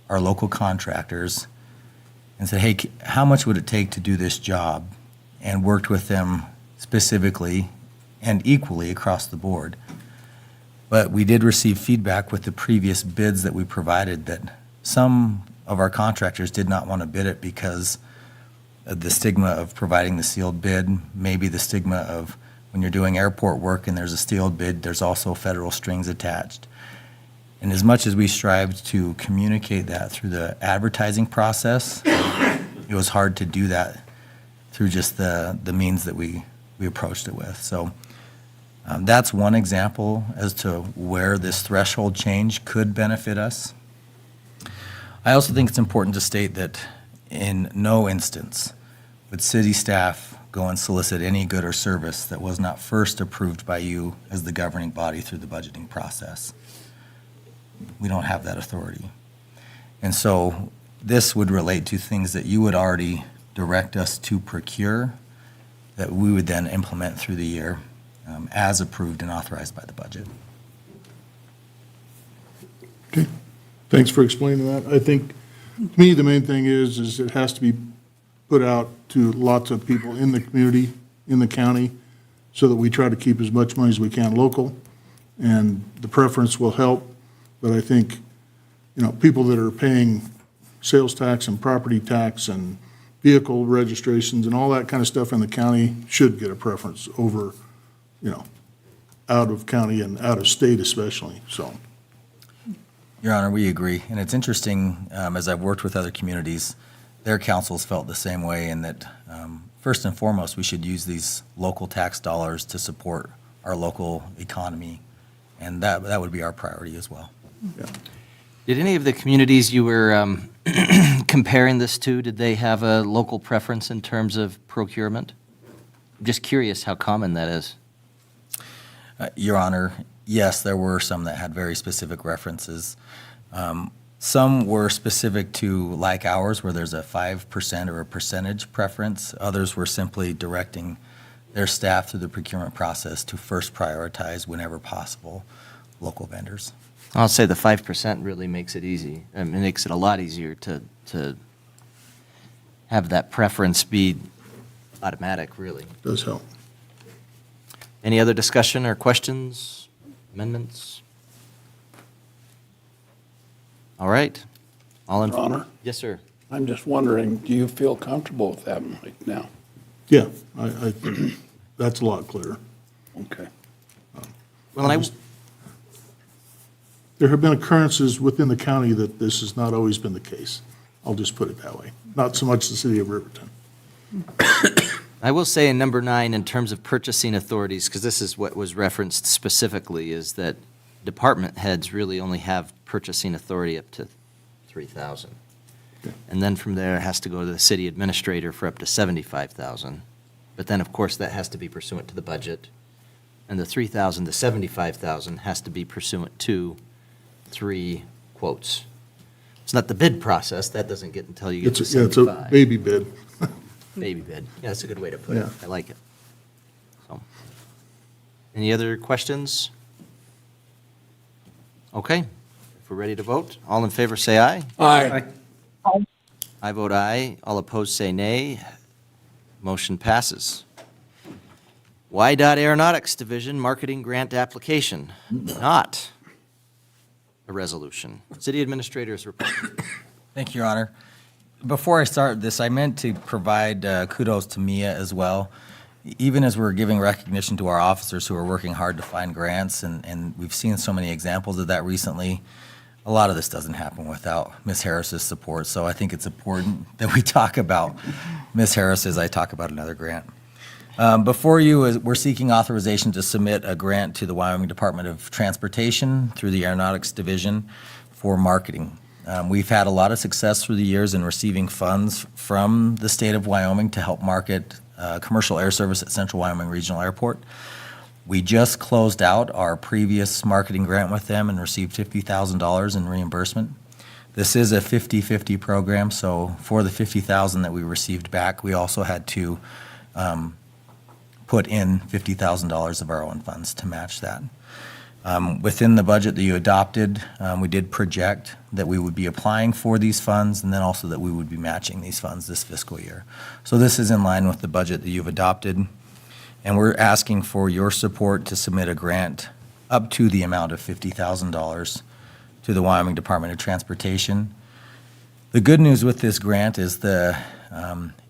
our local contractors and said, hey, how much would it take to do this job? And worked with them specifically and equally across the board. But we did receive feedback with the previous bids that we provided that some of our contractors did not want to bid it because of the stigma of providing the sealed bid, maybe the stigma of when you're doing airport work and there's a sealed bid, there's also federal strings attached. And as much as we strived to communicate that through the advertising process, it was hard to do that through just the means that we approached it with. So that's one example as to where this threshold change could benefit us. I also think it's important to state that in no instance would city staff go and solicit any good or service that was not first approved by you as the governing body through the budgeting process. We don't have that authority. And so this would relate to things that you would already direct us to procure that we would then implement through the year as approved and authorized by the budget. Okay, thanks for explaining that. I think, to me, the main thing is it has to be put out to lots of people in the community, in the county, so that we try to keep as much money as we can local, and the preference will help. But I think, people that are paying sales tax and property tax and vehicle registrations and all that kind of stuff in the county should get a preference over, out of county and out of state especially, so. Your Honor, we agree. And it's interesting, as I've worked with other communities, their councils felt the same way, in that first and foremost, we should use these local tax dollars to support our local economy. And that would be our priority as well. Yeah. Did any of the communities you were comparing this to, did they have a local preference in terms of procurement? I'm just curious how common that is. Your Honor, yes, there were some that had very specific references. Some were specific to like ours, where there's a 5% or a percentage preference. Others were simply directing their staff through the procurement process to first prioritize, whenever possible, local vendors. I'll say the 5% really makes it easy. It makes it a lot easier to have that preference be automatic, really. Does help. Any other discussion or questions, amendments? All right. All in. Your Honor? Yes, sir. I'm just wondering, do you feel comfortable with that right now? Yeah, I think that's a lot clearer. Okay. Well, and There have been occurrences within the county that this has not always been the case. I'll just put it that way. Not so much the city of Riverton. I will say in number 9, in terms of purchasing authorities, because this is what was referenced specifically, is that department heads really only have purchasing authority up to $3,000. Okay. And then from there, it has to go to the city administrator for up to $75,000. But then, of course, that has to be pursuant to the budget. And the $3,000 to $75,000 has to be pursuant to 3 quotes. It's not the bid process. That doesn't get until you get to It's a 75. baby bid. Baby bid. Yeah, that's a good way to put it. Yeah. I like it. So, any other questions? Okay, if we're ready to vote, all in favor say aye. Aye. I vote aye. All opposed say nay. Motion passes. WYDOT Aeronautics Division Marketing Grant Application, not a resolution. City Administrator's report. Thank you, Your Honor. Before I start this, I meant to provide kudos to Mia as well. Even as we're giving recognition to our officers who are working hard to find grants, and we've seen so many examples of that recently, a lot of this doesn't happen without Ms. Harris's support. So I think it's important that we talk about Ms. Harris as I talk about another grant. Before you, we're seeking authorization to submit a grant to the Wyoming Department of Transportation through the Aeronautics Division for marketing. We've had a lot of success through the years in receiving funds from the state of Wyoming to help market commercial air service at Central Wyoming Regional Airport. We just closed out our previous marketing grant with them and received $50,000 in reimbursement. This is a 50-50 program, so for the $50,000 that we received back, we also had to put in $50,000 of our own funds to match that. Within the budget that you adopted, we did project that we would be applying for these funds and then also that we would be matching these funds this fiscal year. So this is in line with the budget that you've adopted, and we're asking for your support to submit a grant up to the amount of $50,000 to the Wyoming Department of Transportation. The good news with this grant is the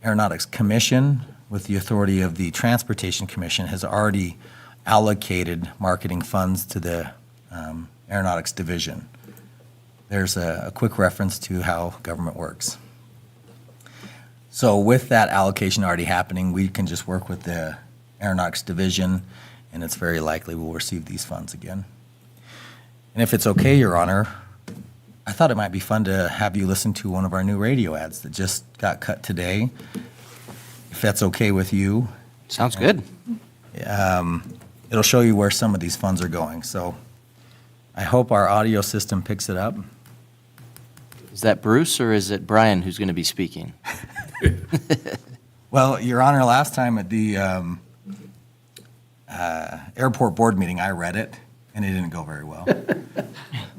Aeronautics Commission, with the authority of the Transportation Commission, has already allocated marketing funds to the Aeronautics Division. There's a quick reference to how government works. So with that allocation already happening, we can just work with the Aeronautics Division, and it's very likely we'll receive these funds again. And if it's okay, Your Honor, I thought it might be fun to have you listen to one of our new radio ads that just got cut today. If that's okay with you. Sounds good. It'll show you where some of these funds are going. So I hope our audio system picks it up. Is that Bruce or is it Brian who's going to be speaking? Well, Your Honor, last time at the airport board meeting, I read it, and it didn't go very well.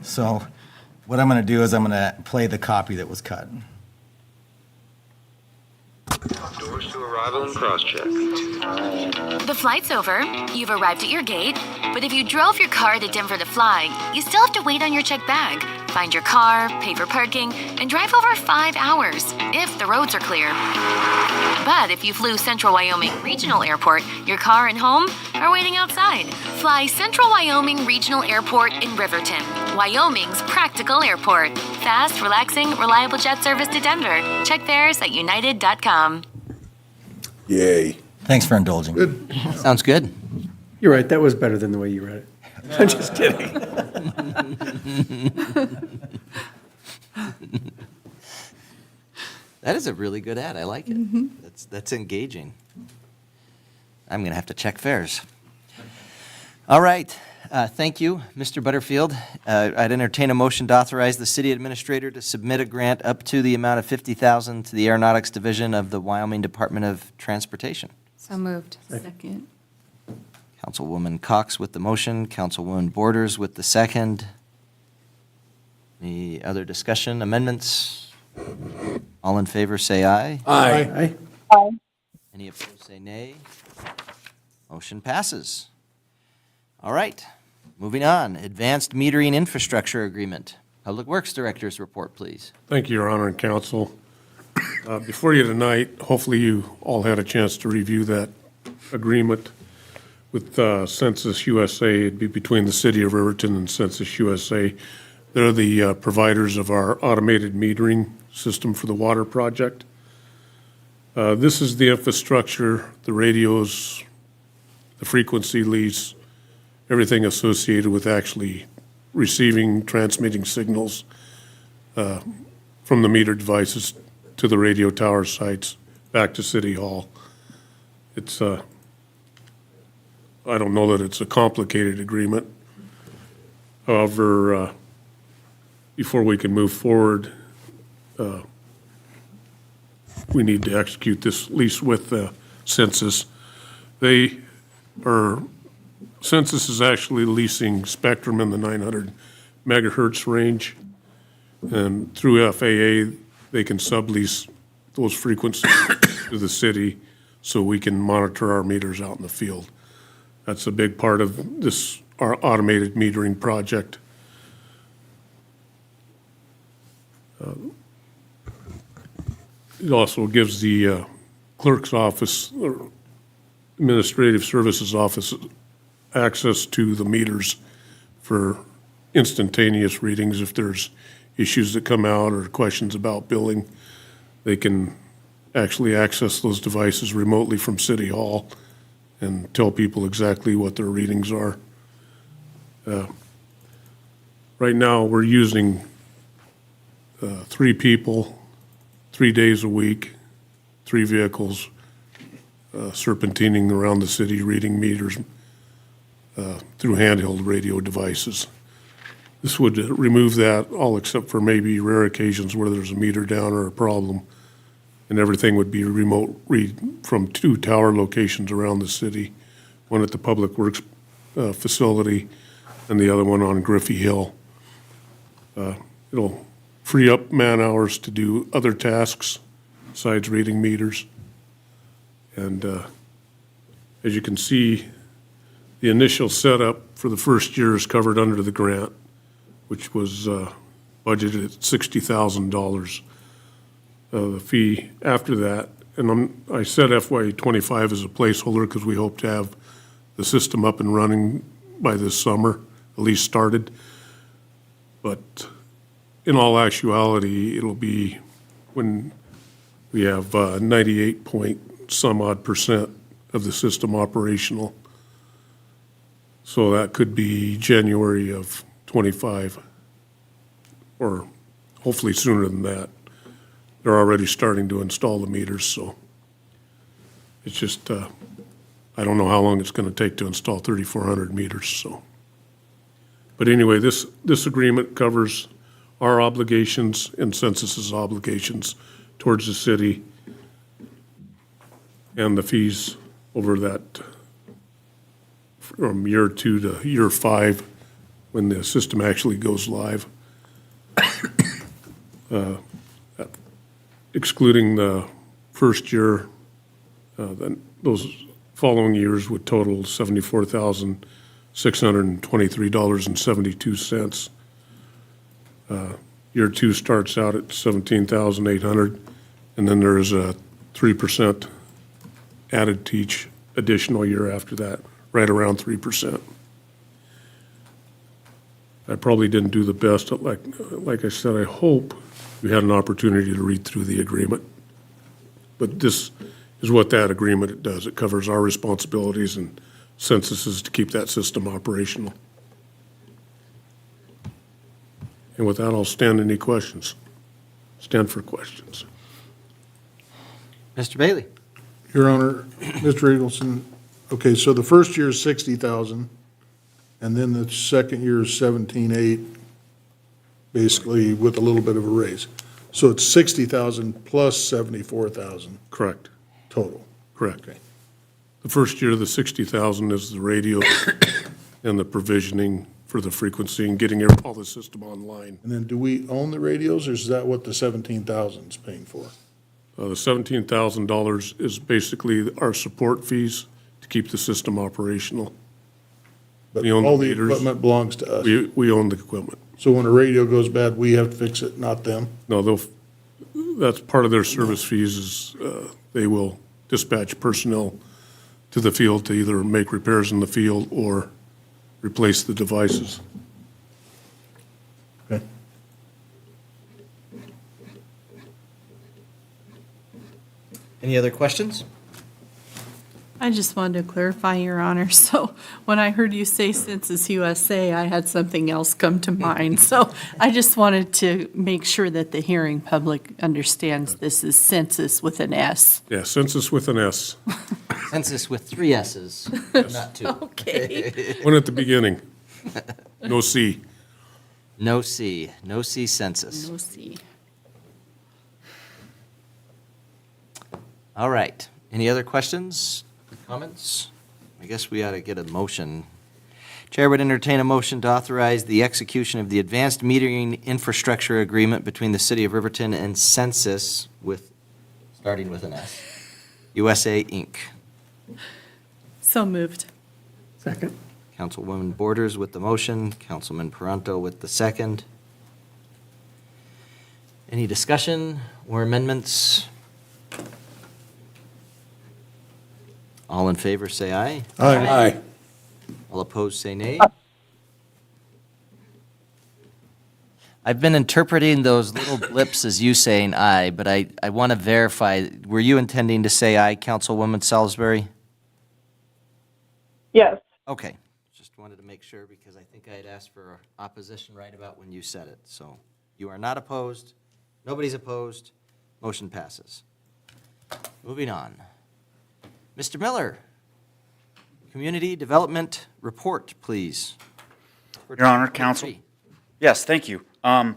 So what I'm going to do is I'm going to play the copy that was cut. Doors to arrival and cross-check. The flight's over. You've arrived at your gate. But if you drove your car to Denver to fly, you still have to wait on your checked bag, find your car, pay for parking, and drive over 5 hours, if the roads are clear. But if you flew Central Wyoming Regional Airport, your car and home are waiting outside. Fly Central Wyoming Regional Airport in Riverton, Wyoming's practical airport. Fast, relaxing, reliable jet service to Denver. Check fares at united.com. Yay. Thanks for indulging. Good. Sounds good. You're right, that was better than the way you read it. I'm just kidding. That is a really good ad. I like it. That's engaging. I'm going to have to check fares. All right. Thank you, Mr. Butterfield. I'd entertain a motion to authorize the city administrator to submit a grant up to the amount of $50,000 to the Aeronautics Division of the Wyoming Department of Transportation. So moved. Second. Councilwoman Cox with the motion, Councilwoman Borders with the second. Any other discussion, amendments? All in favor, say aye. Aye. Aye. Any opposed, say nay. Motion passes. All right, moving on. Advanced Metering Infrastructure Agreement. Public Works Director's report, please. Thank you, Your Honor and Council. Before you tonight, hopefully you all had a chance to review that agreement with Census USA. It'd be between the City of Riverton and Census USA. They're the providers of our automated metering system for the water project. This is the infrastructure, the radios, the frequency lease, everything associated with actually receiving, transmitting signals from the meter devices to the radio tower sites back to City Hall. It's I don't know that it's a complicated agreement. However, before we can move forward, we need to execute this lease with the Census. Census is actually leasing spectrum in the 900 megahertz range, and through FAA, they can sublease those frequencies to the city so we can monitor our meters out in the field. That's a big part of this, our automated metering project. It also gives the clerk's office, or administrative services office, access to the meters for instantaneous readings. If there's issues that come out or questions about billing, they can actually access those devices remotely from City Hall and tell people exactly what their readings are. Right now, we're using 3 people, 3 days a week, 3 vehicles, serpentining around the city, reading meters through handheld radio devices. This would remove that, all except for maybe rare occasions where there's a meter down or a problem, and everything would be remote read from 2 tower locations around the city, one at the Public Works facility and the other one on Griffey Hill. It'll free up man hours to do other tasks besides reading meters. And as you can see, The initial setup for the first year is covered under the grant, which was budgeted at $60,000. The fee after that, and I said FY '25 as a placeholder because we hope to have the system up and running by this summer, at least started. But in all actuality, it'll be when we have 98 point some odd % of the system operational. So that could be January of '25, or hopefully sooner than that. They're already starting to install the meters, so it's just, I don't know how long it's gonna take to install 3,400 meters, so. But anyway, this agreement covers our obligations and Census's obligations towards the city and the fees over that from year 2 to year 5 when the system actually goes live. Excluding the first year, then those following years would total $74,623.72. Year 2 starts out at $17,800, and then there is a 3% added to each additional year after that, right around 3%. I probably didn't do the best. Like I said, I hope you had an opportunity to read through the agreement. But this is what that agreement does. It covers our responsibilities and Census's to keep that system operational. And with that, I'll stand any questions. Stand for questions. Mr. Bailey? Your Honor, Mr. Eagleson, okay, so the first year is 60,000, and then the second year is 17,800, basically with a little bit of a raise. So it's 60,000 plus 74,000 Correct. total. Correct. Okay. The first year, the 60,000 is the radio and the provisioning for the frequency and getting all the system online. And then do we own the radios, or is that what the 17,000 is paying for? The $17,000 is basically our support fees to keep the system operational. But We own all the the meters. equipment belongs to us. We own the equipment. So when a radio goes bad, we have to fix it, not them? No, that's part of their service fees is they will dispatch personnel to the field to either make repairs in the field or replace the devices. Okay. Any other questions? I just wanted to clarify, Your Honor. So when I heard you say Census USA, I had something else come to mind. So I just wanted to make sure that the hearing public understands this is census with an S. Yeah, census with an S. Census with 3 S's, not 2. Okay. One at the beginning. No C. No C, no C census. No C. All right. Any other questions, comments? I guess we ought to get a motion. Chair would entertain a motion to authorize the execution of the advanced metering infrastructure agreement between the City of Riverton and Census with, starting with an S, USA, Inc. So moved. Second. Councilwoman Borders with the motion, Councilman Paranto with the second. Any discussion or amendments? All in favor, say aye. Aye. All opposed, say nay. I've been interpreting those little blips as you saying aye, but I want to verify, were you intending to say aye, Councilwoman Salisbury? Yes. Okay, just wanted to make sure because I think I had asked for opposition right about when you said it. So you are not opposed, nobody's opposed, motion passes. Moving on. Mr. Miller, Community Development Report, please. Your Honor, Council. Yes, thank you. I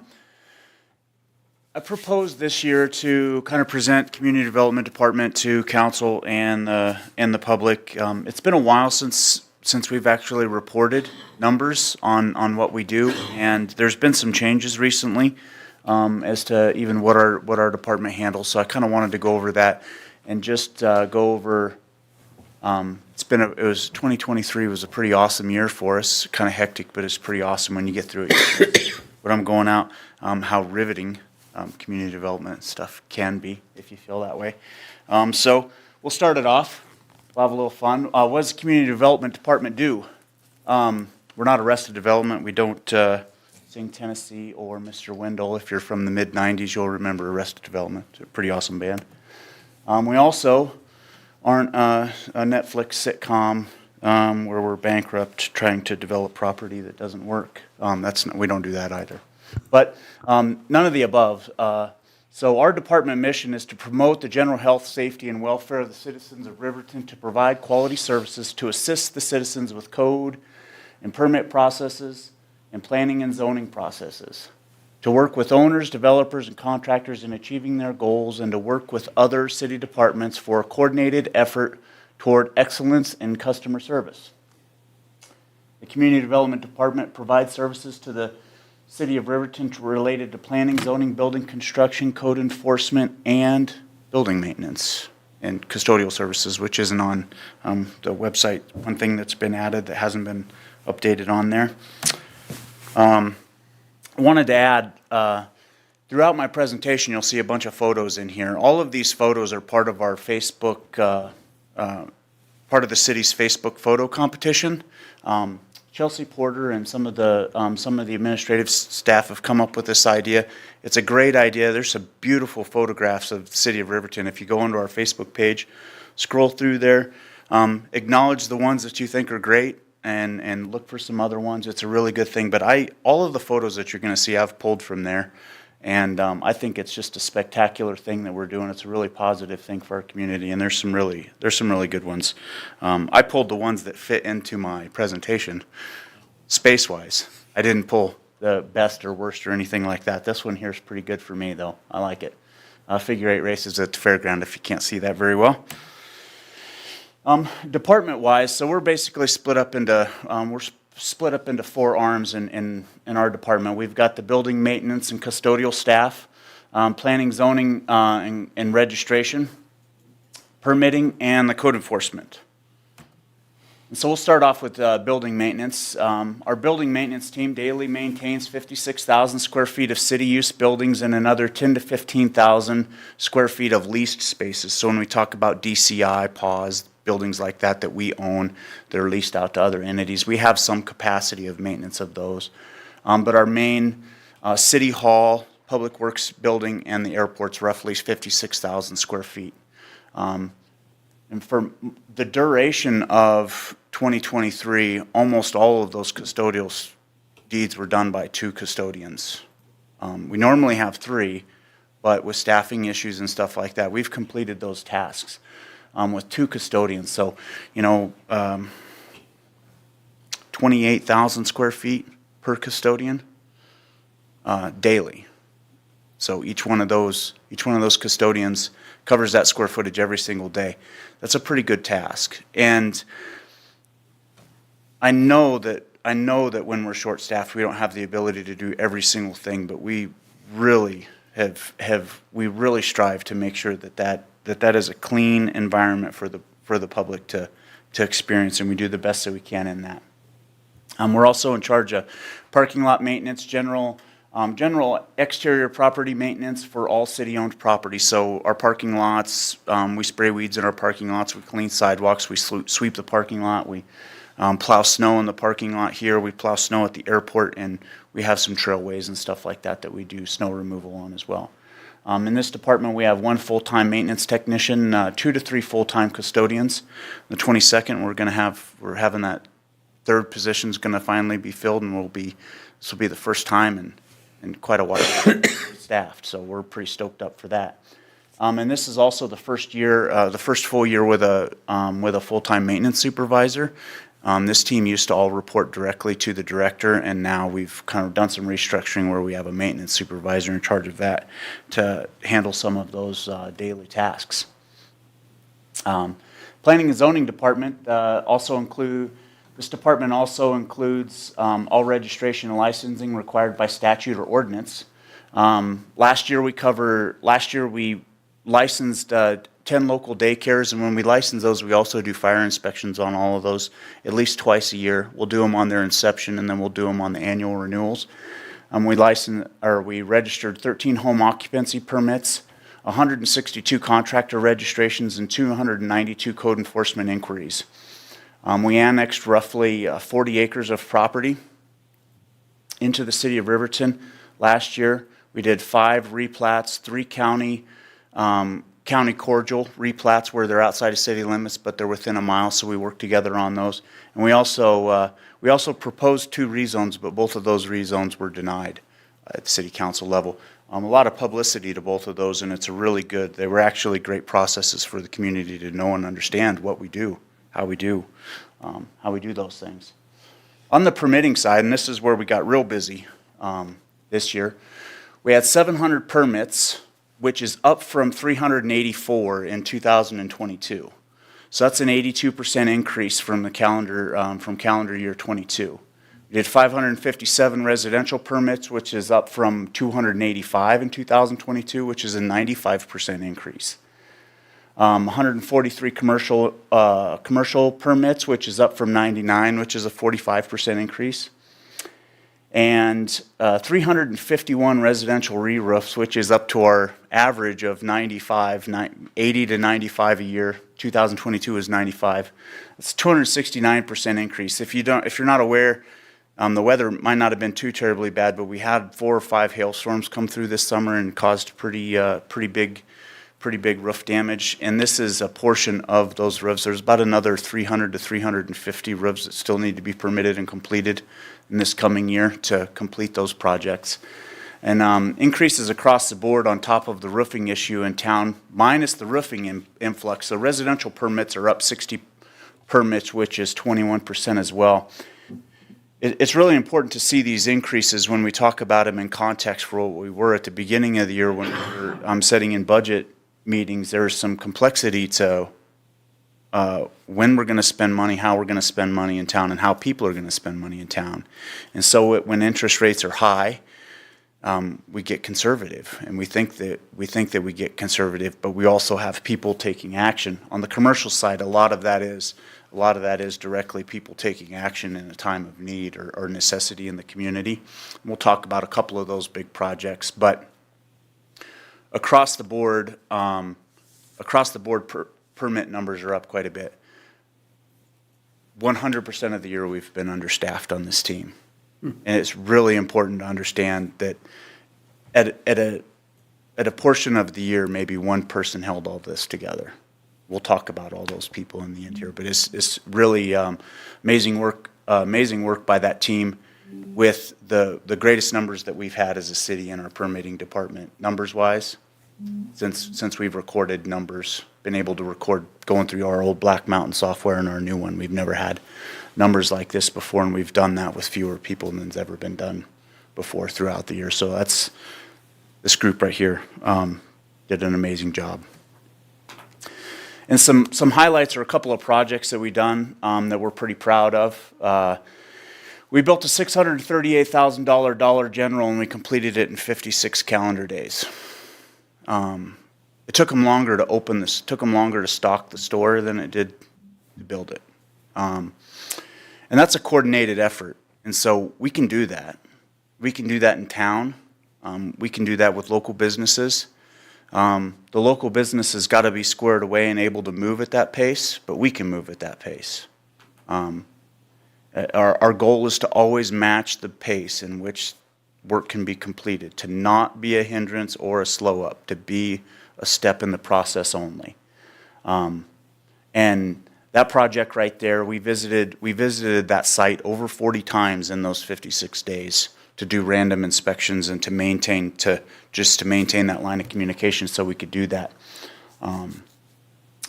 proposed this year to kind of present Community Development Department to council and the public. It's been a while since we've actually reported numbers on what we do, and there's been some changes recently as to even what our department handles. So I kind of wanted to go over that and just go over 2023 was a pretty awesome year for us, kind of hectic, but it's pretty awesome when you get through it. But I'm going out, how riveting community development stuff can be, if you feel that way. So we'll start it off. We'll have a little fun. What does the community development department do? We're not Arrested Development. We don't sing Tennessee or Mr. Wendell. If you're from the mid-'90s, you'll remember Arrested Development. It's a pretty awesome band. We also aren't a Netflix sitcom where we're bankrupt trying to develop property that doesn't work. We don't do that either. But none of the above. So our department mission is to promote the general health, safety, and welfare of the citizens of Riverton, to provide quality services, to assist the citizens with code and permit processes and planning and zoning processes, to work with owners, developers, and contractors in achieving their goals, and to work with other city departments for a coordinated effort toward excellence in customer service. The Community Development Department provides services to the City of Riverton related to planning, zoning, building construction, code enforcement, and building maintenance and custodial services, which isn't on the website. One thing that's been added that hasn't been updated on there. I wanted to add, throughout my presentation, you'll see a bunch of photos in here. All of these photos are part of our Facebook, part of the city's Facebook photo competition. Chelsea Porter and some of the administrative staff have come up with this idea. It's a great idea. There's some beautiful photographs of the city of Riverton. If you go onto our Facebook page, scroll through there, acknowledge the ones that you think are great, and look for some other ones. It's a really good thing. But all of the photos that you're going to see, I've pulled from there. And I think it's just a spectacular thing that we're doing. It's a really positive thing for our community, and there's some really good ones. I pulled the ones that fit into my presentation, space-wise. I didn't pull the best or worst or anything like that. This one here is pretty good for me, though. I like it. Figure 8 races at the fairground, if you can't see that very well. Department-wise, so we're basically split up into 4 arms in our department. We've got the building maintenance and custodial staff, planning, zoning, and registration, permitting, and the code enforcement. And so we'll start off with building maintenance. Our building maintenance team daily maintains 56,000 square feet of city use buildings and another 10,000 to 15,000 square feet of leased spaces. So when we talk about DCI, PAWS, buildings like that we own, that are leased out to other entities, we have some capacity of maintenance of those. But our main city hall, public works building, and the airport's roughly 56,000 square feet. And for the duration of 2023, almost all of those custodial deeds were done by 2 custodians. We normally have 3, but with staffing issues and stuff like that, we've completed those tasks with 2 custodians. So, 28,000 square feet per custodian daily. So each one of those custodians covers that square footage every single day. That's a pretty good task. And I know that when we're short-staffed, we don't have the ability to do every single thing, but we really we really strive to make sure that is a clean environment for the public to experience, and we do the best that we can in that. We're also in charge of parking lot maintenance, general exterior property maintenance for all city-owned property. So our parking lots, we spray weeds in our parking lots, we clean sidewalks, we sweep the parking lot, we plow snow in the parking lot here, we plow snow at the airport, and we have some trailways and stuff like that we do snow removal on as well. In this department, we have 1 full-time maintenance technician, 2 to 3 full-time custodians. The 22nd, we're having that 3rd position is going to finally be filled, and this will be the first time in quite a while staffed. So we're pretty stoked up for that. And this is also the first full year with a full-time maintenance supervisor. This team used to all report directly to the director, and now we've kind of done some restructuring where we have a maintenance supervisor in charge of that to handle some of those daily tasks. Planning and zoning department this department also includes all registration and licensing required by statute or ordinance. Last year we licensed 10 local daycares, and when we license those, we also do fire inspections on all of those at least twice a year. We'll do them on their inception, and then we'll do them on the annual renewals. We registered 13 home occupancy permits, 162 contractor registrations, and 292 code enforcement inquiries. We annexed roughly 40 acres of property into the city of Riverton last year. We did 5 replats, 3 county cordial replats where they're outside of city limits, but they're within a mile, so we worked together on those. And we also proposed 2 rezones, but both of those rezones were denied at the city council level. A lot of publicity to both of those, and it's really good. They were actually great processes for the community to know and understand what we do, how we do those things. On the permitting side, and this is where we got real busy this year, we had 700 permits, which is up from 384 in 2022. So that's an 82% increase from the calendar year 22. We did 557 residential permits, which is up from 285 in 2022, which is a 95% increase. 143 commercial permits, which is up from 99, which is a 45% increase. And 351 residential re-roofs, which is up to our average of 80 to 95 a year. 2022 is 95. It's a 269% increase. If you're not aware, the weather might not have been too terribly bad, but we had 4 or 5 hailstorms come through this summer and caused pretty big roof damage. And this is a portion of those roofs. There's about another 300 to 350 roofs that still need to be permitted and completed in this coming year to complete those projects. And increases across the board on top of the roofing issue in town, minus the roofing influx. The residential permits are up 60 permits, which is 21% as well. It's really important to see these increases when we talk about them in context for what we were at the beginning of the year when we were setting in budget meetings. There's some complexity to when we're going to spend money, how we're going to spend money in town, and how people are going to spend money in town. And so when interest rates are high, we get conservative, and we think that we get conservative, but we also have people taking action. On the commercial side, a lot of that is directly people taking action in a time of need or necessity in the community. And we'll talk about a couple of those big projects, but across the board, permit numbers are up quite a bit. 100% of the year we've been understaffed on this team. And it's really important to understand that at a portion of the year, maybe one person held all this together. We'll talk about all those people in the end here, but it's really amazing work by that team with the greatest numbers that we've had as a city in our permitting department, numbers-wise, since we've recorded numbers, been able to record going through our old Black Mountain software and our new one. We've never had numbers like this before, and we've done that with fewer people than's ever been done before throughout the year. So that's this group right here did an amazing job. And some highlights are a couple of projects that we've done that we're pretty proud of. We built a $638,000 Dollar General, and we completed it in 56 calendar days. It took them longer to open this, took them longer to stock the store than it did to build it. And that's a coordinated effort. And so we can do that. We can do that in town. We can do that with local businesses. The local business has got to be squared away and able to move at that pace, but we can move at that pace. Our goal is to always match the pace in which work can be completed, to not be a hindrance or a slow up, to be a step in the process only. And that project right there, we visited that site over 40 times in those 56 days to do random inspections and to maintain that line of communication so we could do that.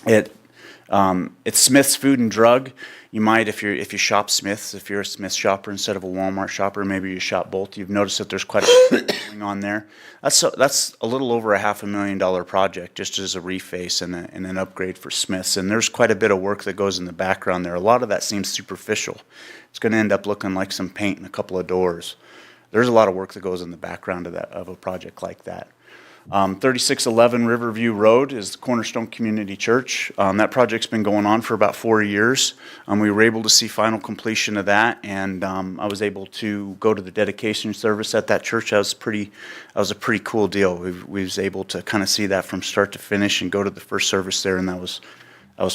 It's Smith's Food and Drug. You might, if you shop Smith's, if you're a Smith's shopper instead of a Walmart shopper, maybe you shop both, you've noticed that there's quite a bit going on there. That's a little over a $500,000 project just as a reface and an upgrade for Smith's. And there's quite a bit of work that goes in the background there. A lot of that seems superficial. It's going to end up looking like some paint and a couple of doors. There's a lot of work that goes in the background of a project like that. 3611 Riverview Road is Cornerstone Community Church. That project's been going on for about 4 years. We were able to see final completion of that, and I was able to go to the dedication service at that church. That was a pretty cool deal. We was able to kind of see that from start to finish and go to the first service there, and that was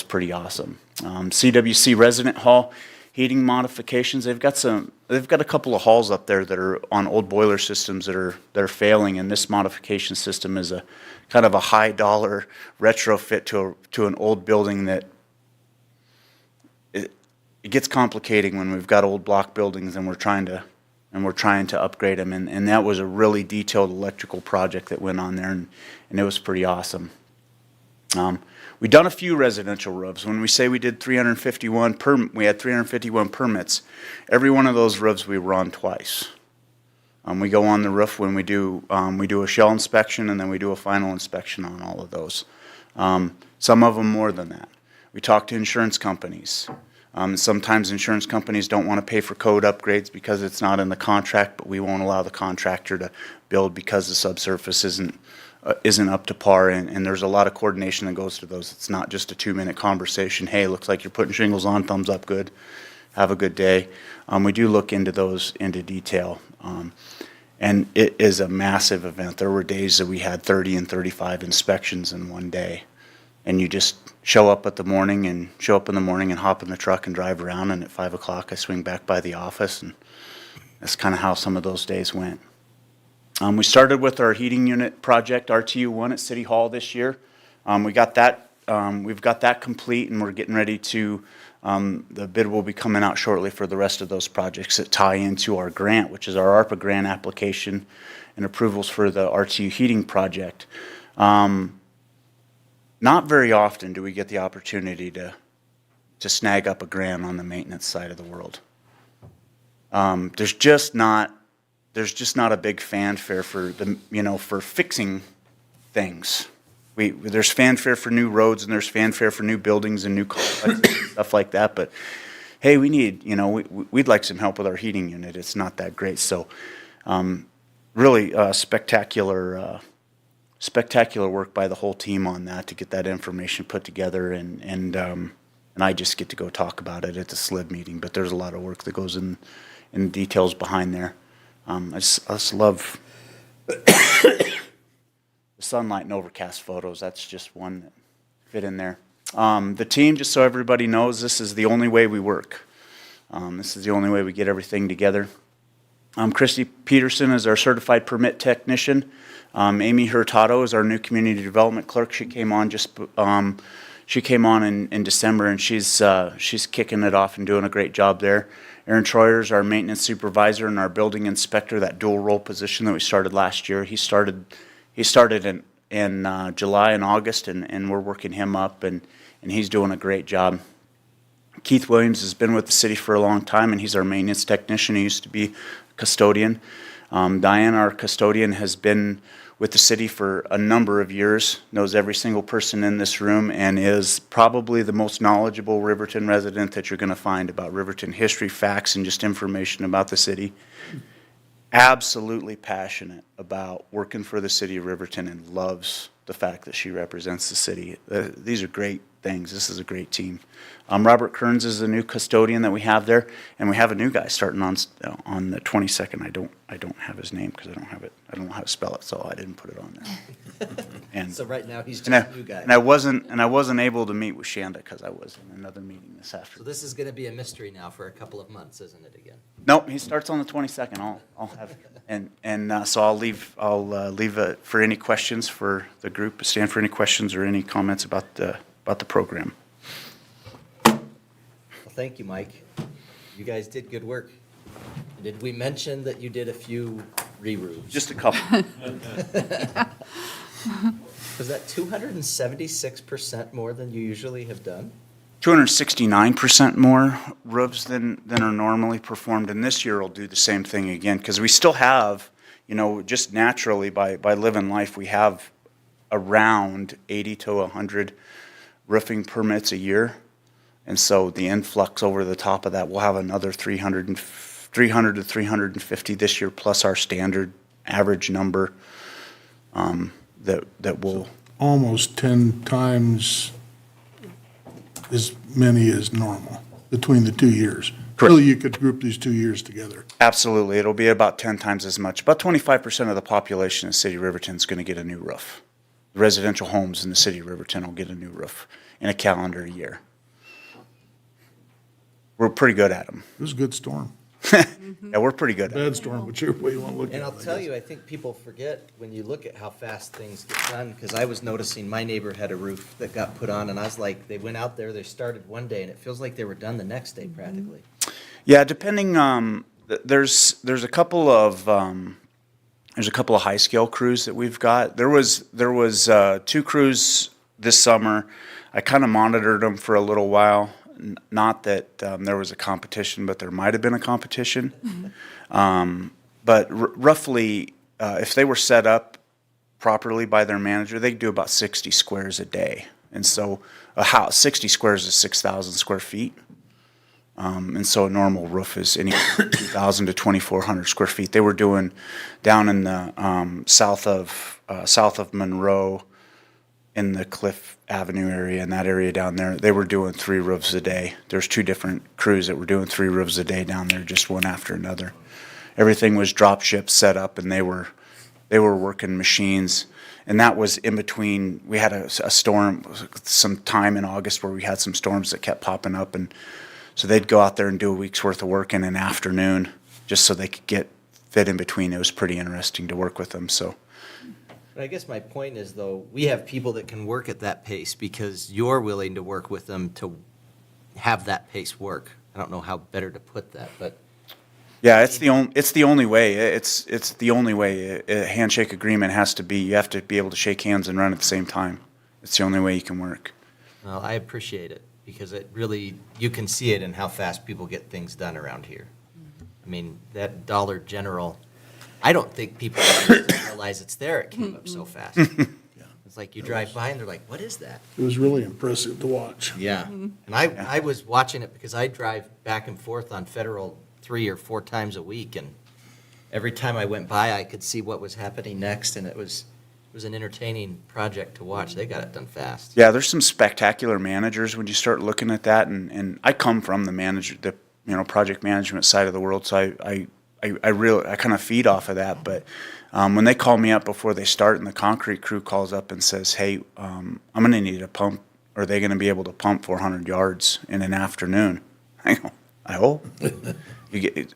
pretty awesome. CWC Resident Hall heating modifications. They've got a couple of halls up there that are on old boiler systems that are failing, and this modification system is a kind of a high dollar retrofit to an old building that it gets complicating when we've got old block buildings and we're trying to upgrade them, and that was a really detailed electrical project that went on there, and it was pretty awesome. We've done a few residential roofs. When we say we did 351 we had 351 permits. Every one of those roofs we were on twice. We go on the roof when we do a shell inspection, and then we do a final inspection on all of those. Some of them more than that. We talk to insurance companies. Sometimes insurance companies don't want to pay for code upgrades because it's not in the contract, but we won't allow the contractor to build because the subsurface isn't up to par, and there's a lot of coordination that goes to those. It's not just a 2-minute conversation. Hey, looks like you're putting shingles on, thumbs up, good. Have a good day. We do look into those into detail, and it is a massive event. There were days that we had 30 and 35 inspections in one day, and you just show up in the morning and hop in the truck and drive around, and at 5 o'clock I swing back by the office, and that's kind of how some of those days went. We started with our heating unit project, RTU1 at City Hall this year. We've got that complete, and we're getting ready to, the bid will be coming out shortly for the rest of those projects that tie into our grant, which is our ARPA grant application and approvals for the RTU heating project. Not very often do we get the opportunity to snag up a grant on the maintenance side of the world. There's just not a big fanfare for for fixing things. There's fanfare for new roads, and there's fanfare for new buildings and new complexes and stuff like that. But hey, we'd like some help with our heating unit. It's not that great. So really spectacular work by the whole team on that to get that information put together, and I just get to go talk about it at the SLID meeting. But there's a lot of work that goes in the details behind there. I just love the sunlight and overcast photos. That's just one that fit in there. The team, just so everybody knows, this is the only way we work. This is the only way we get everything together. Christy Peterson is our certified permit technician. Amy Hurtado is our new community development clerk. She came on in December, and she's kicking it off and doing a great job there. Aaron Troyer is our maintenance supervisor and our building inspector, that dual role position that we started last year. He started in July and August, and we're working him up, and he's doing a great job. Keith Williams has been with the city for a long time, and he's our maintenance technician. He used to be custodian. Diane, our custodian, has been with the city for a number of years, knows every single person in this room, and is probably the most knowledgeable Riverton resident that you're going to find about Riverton history, facts, and just information about the city. Absolutely passionate about working for the city of Riverton and loves the fact that she represents the city. These are great things. This is a great team. Robert Kearns is the new custodian that we have there, and we have a new guy starting on the 22nd. I don't have his name because I don't know how to spell it, so I didn't put it on there. And so right now he's just a new guy. And I wasn't able to meet with Shanda because I was in another meeting this So afternoon. this is going to be a mystery now for a couple of months, isn't it, again? Nope, he starts on the 22nd. I'll have, and so I'll leave it for any questions for the group. Stand for any questions or any comments about the program. Well, thank you, Mike. You guys did good work. Did we mention that you did a few re-roofs? Just a couple. Was that 276% more than you usually have done? 269% more roofs than are normally performed, and this year will do the same thing again, because we still have, just naturally by living life, we have around 80 to 100 roofing permits a year, and so the influx over the top of that, we'll have another 300 to 350 this year, plus our standard average number. that will, Almost 10 times as many as normal between the 2 years. Correct. Really, you could group these 2 years together. absolutely, it'll be about 10 times as much. About 25% of the population in the city of Riverton is going to get a new roof. Residential homes in the city of Riverton will get a new roof in a calendar year. We're pretty good at them. It was a good storm. Yeah, we're pretty good at them. Bad storm, whichever way you want to look at it. And I'll tell you, I think people forget when you look at how fast things get done, because I was noticing my neighbor had a roof that got put on, and I was like, they went out there, they started one day, and it feels like they were done the next day practically. Yeah, depending, there's a couple of high scale crews that we've got. There was 2 crews this summer. I kind of monitored them for a little while. Not that there was a competition, but there might have been a competition. But roughly, if they were set up properly by their manager, they could do about 60 squares a day. And so a house, 60 squares is 6,000 square feet. And so a normal roof is anywhere from 2,000 to 2,400 square feet. They were doing down in the south of Monroe, in the Cliff Avenue area, in that area down there, they were doing 3 roofs a day. There's 2 different crews that were doing 3 roofs a day down there, just one after another. Everything was drop ship set up, and they were working machines. And that was in between. We had a storm, some time in August where we had some storms that kept popping up, and so they'd go out there and do a week's worth of work in an afternoon, just so they could fit in between. It was pretty interesting to work with them. So. But I guess my point is, though, we have people that can work at that pace because you're willing to work with them to have that pace work. I don't know how better to put that, but. Yeah, it's the only way. It's the only way. A handshake agreement has to be, you have to be able to shake hands and run at the same time. It's the only way you can work. Well, I appreciate it because it really, you can see it in how fast people get things done around here. I mean, that Dollar General, I don't think people realize it's there. It came up so fast. It's like you drive by and they're like, what is that? It was really impressive to watch. Yeah. And I was watching it because I drive back and forth on Federal 3 or 4 times a week, and every time I went by, I could see what was happening next, and it was an entertaining project to watch. They got it done fast. Yeah, there's some spectacular managers when you start looking at that, and I come from the project management side of the world, so I kind of feed off of that. But when they call me up before they start, and the concrete crew calls up and says, "Hey, I'm going to need a pump. Are they going to be able to pump 400 yards in an afternoon?" I go, "I hope." You get,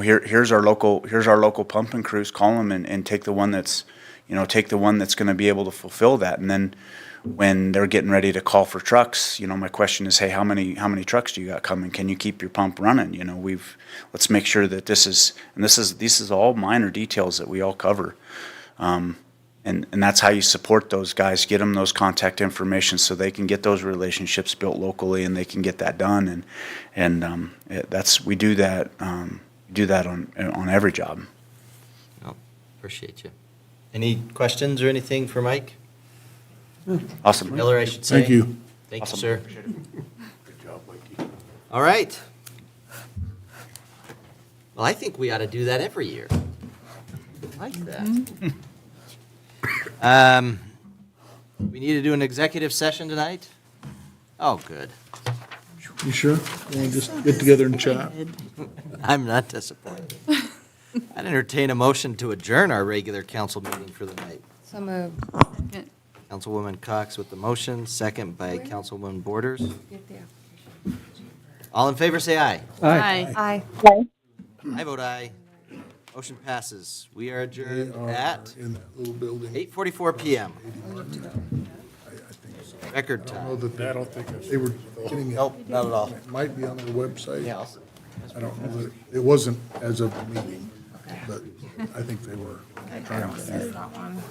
here's our local pumping crews. Call them and take the one that's going to be able to fulfill that. And then when they're getting ready to call for trucks, my question is, hey, how many trucks do you got coming? Can you keep your pump running? Let's make sure that this is all minor details that we all cover. And that's how you support those guys, get them those contact information so they can get those relationships built locally and they can get that done. We do that on every job. Well, appreciate you. Any questions or anything for Mike? Awesome. Miller, I should say. Thank you. Thank Awesome. you, sir. Good job, Mikey. All right. Well, I think we ought to do that every year. I like that. We need to do an executive session tonight? Oh, good. You sure? You want to just get together and chat? I'm not disappointed. I'd entertain a motion to adjourn our regular council meeting for the night. So moved. Councilwoman Cox with the motion, second by Councilwoman Borders. All in favor, say aye. Aye. I vote aye. Motion passes. We are adjourned at In that little building. 8:44 PM. Record I time. know that they were getting, Nope, not at all. it might be on their website. Yeah. I don't know that, it wasn't as of the meeting, but I think they were trying to. That one.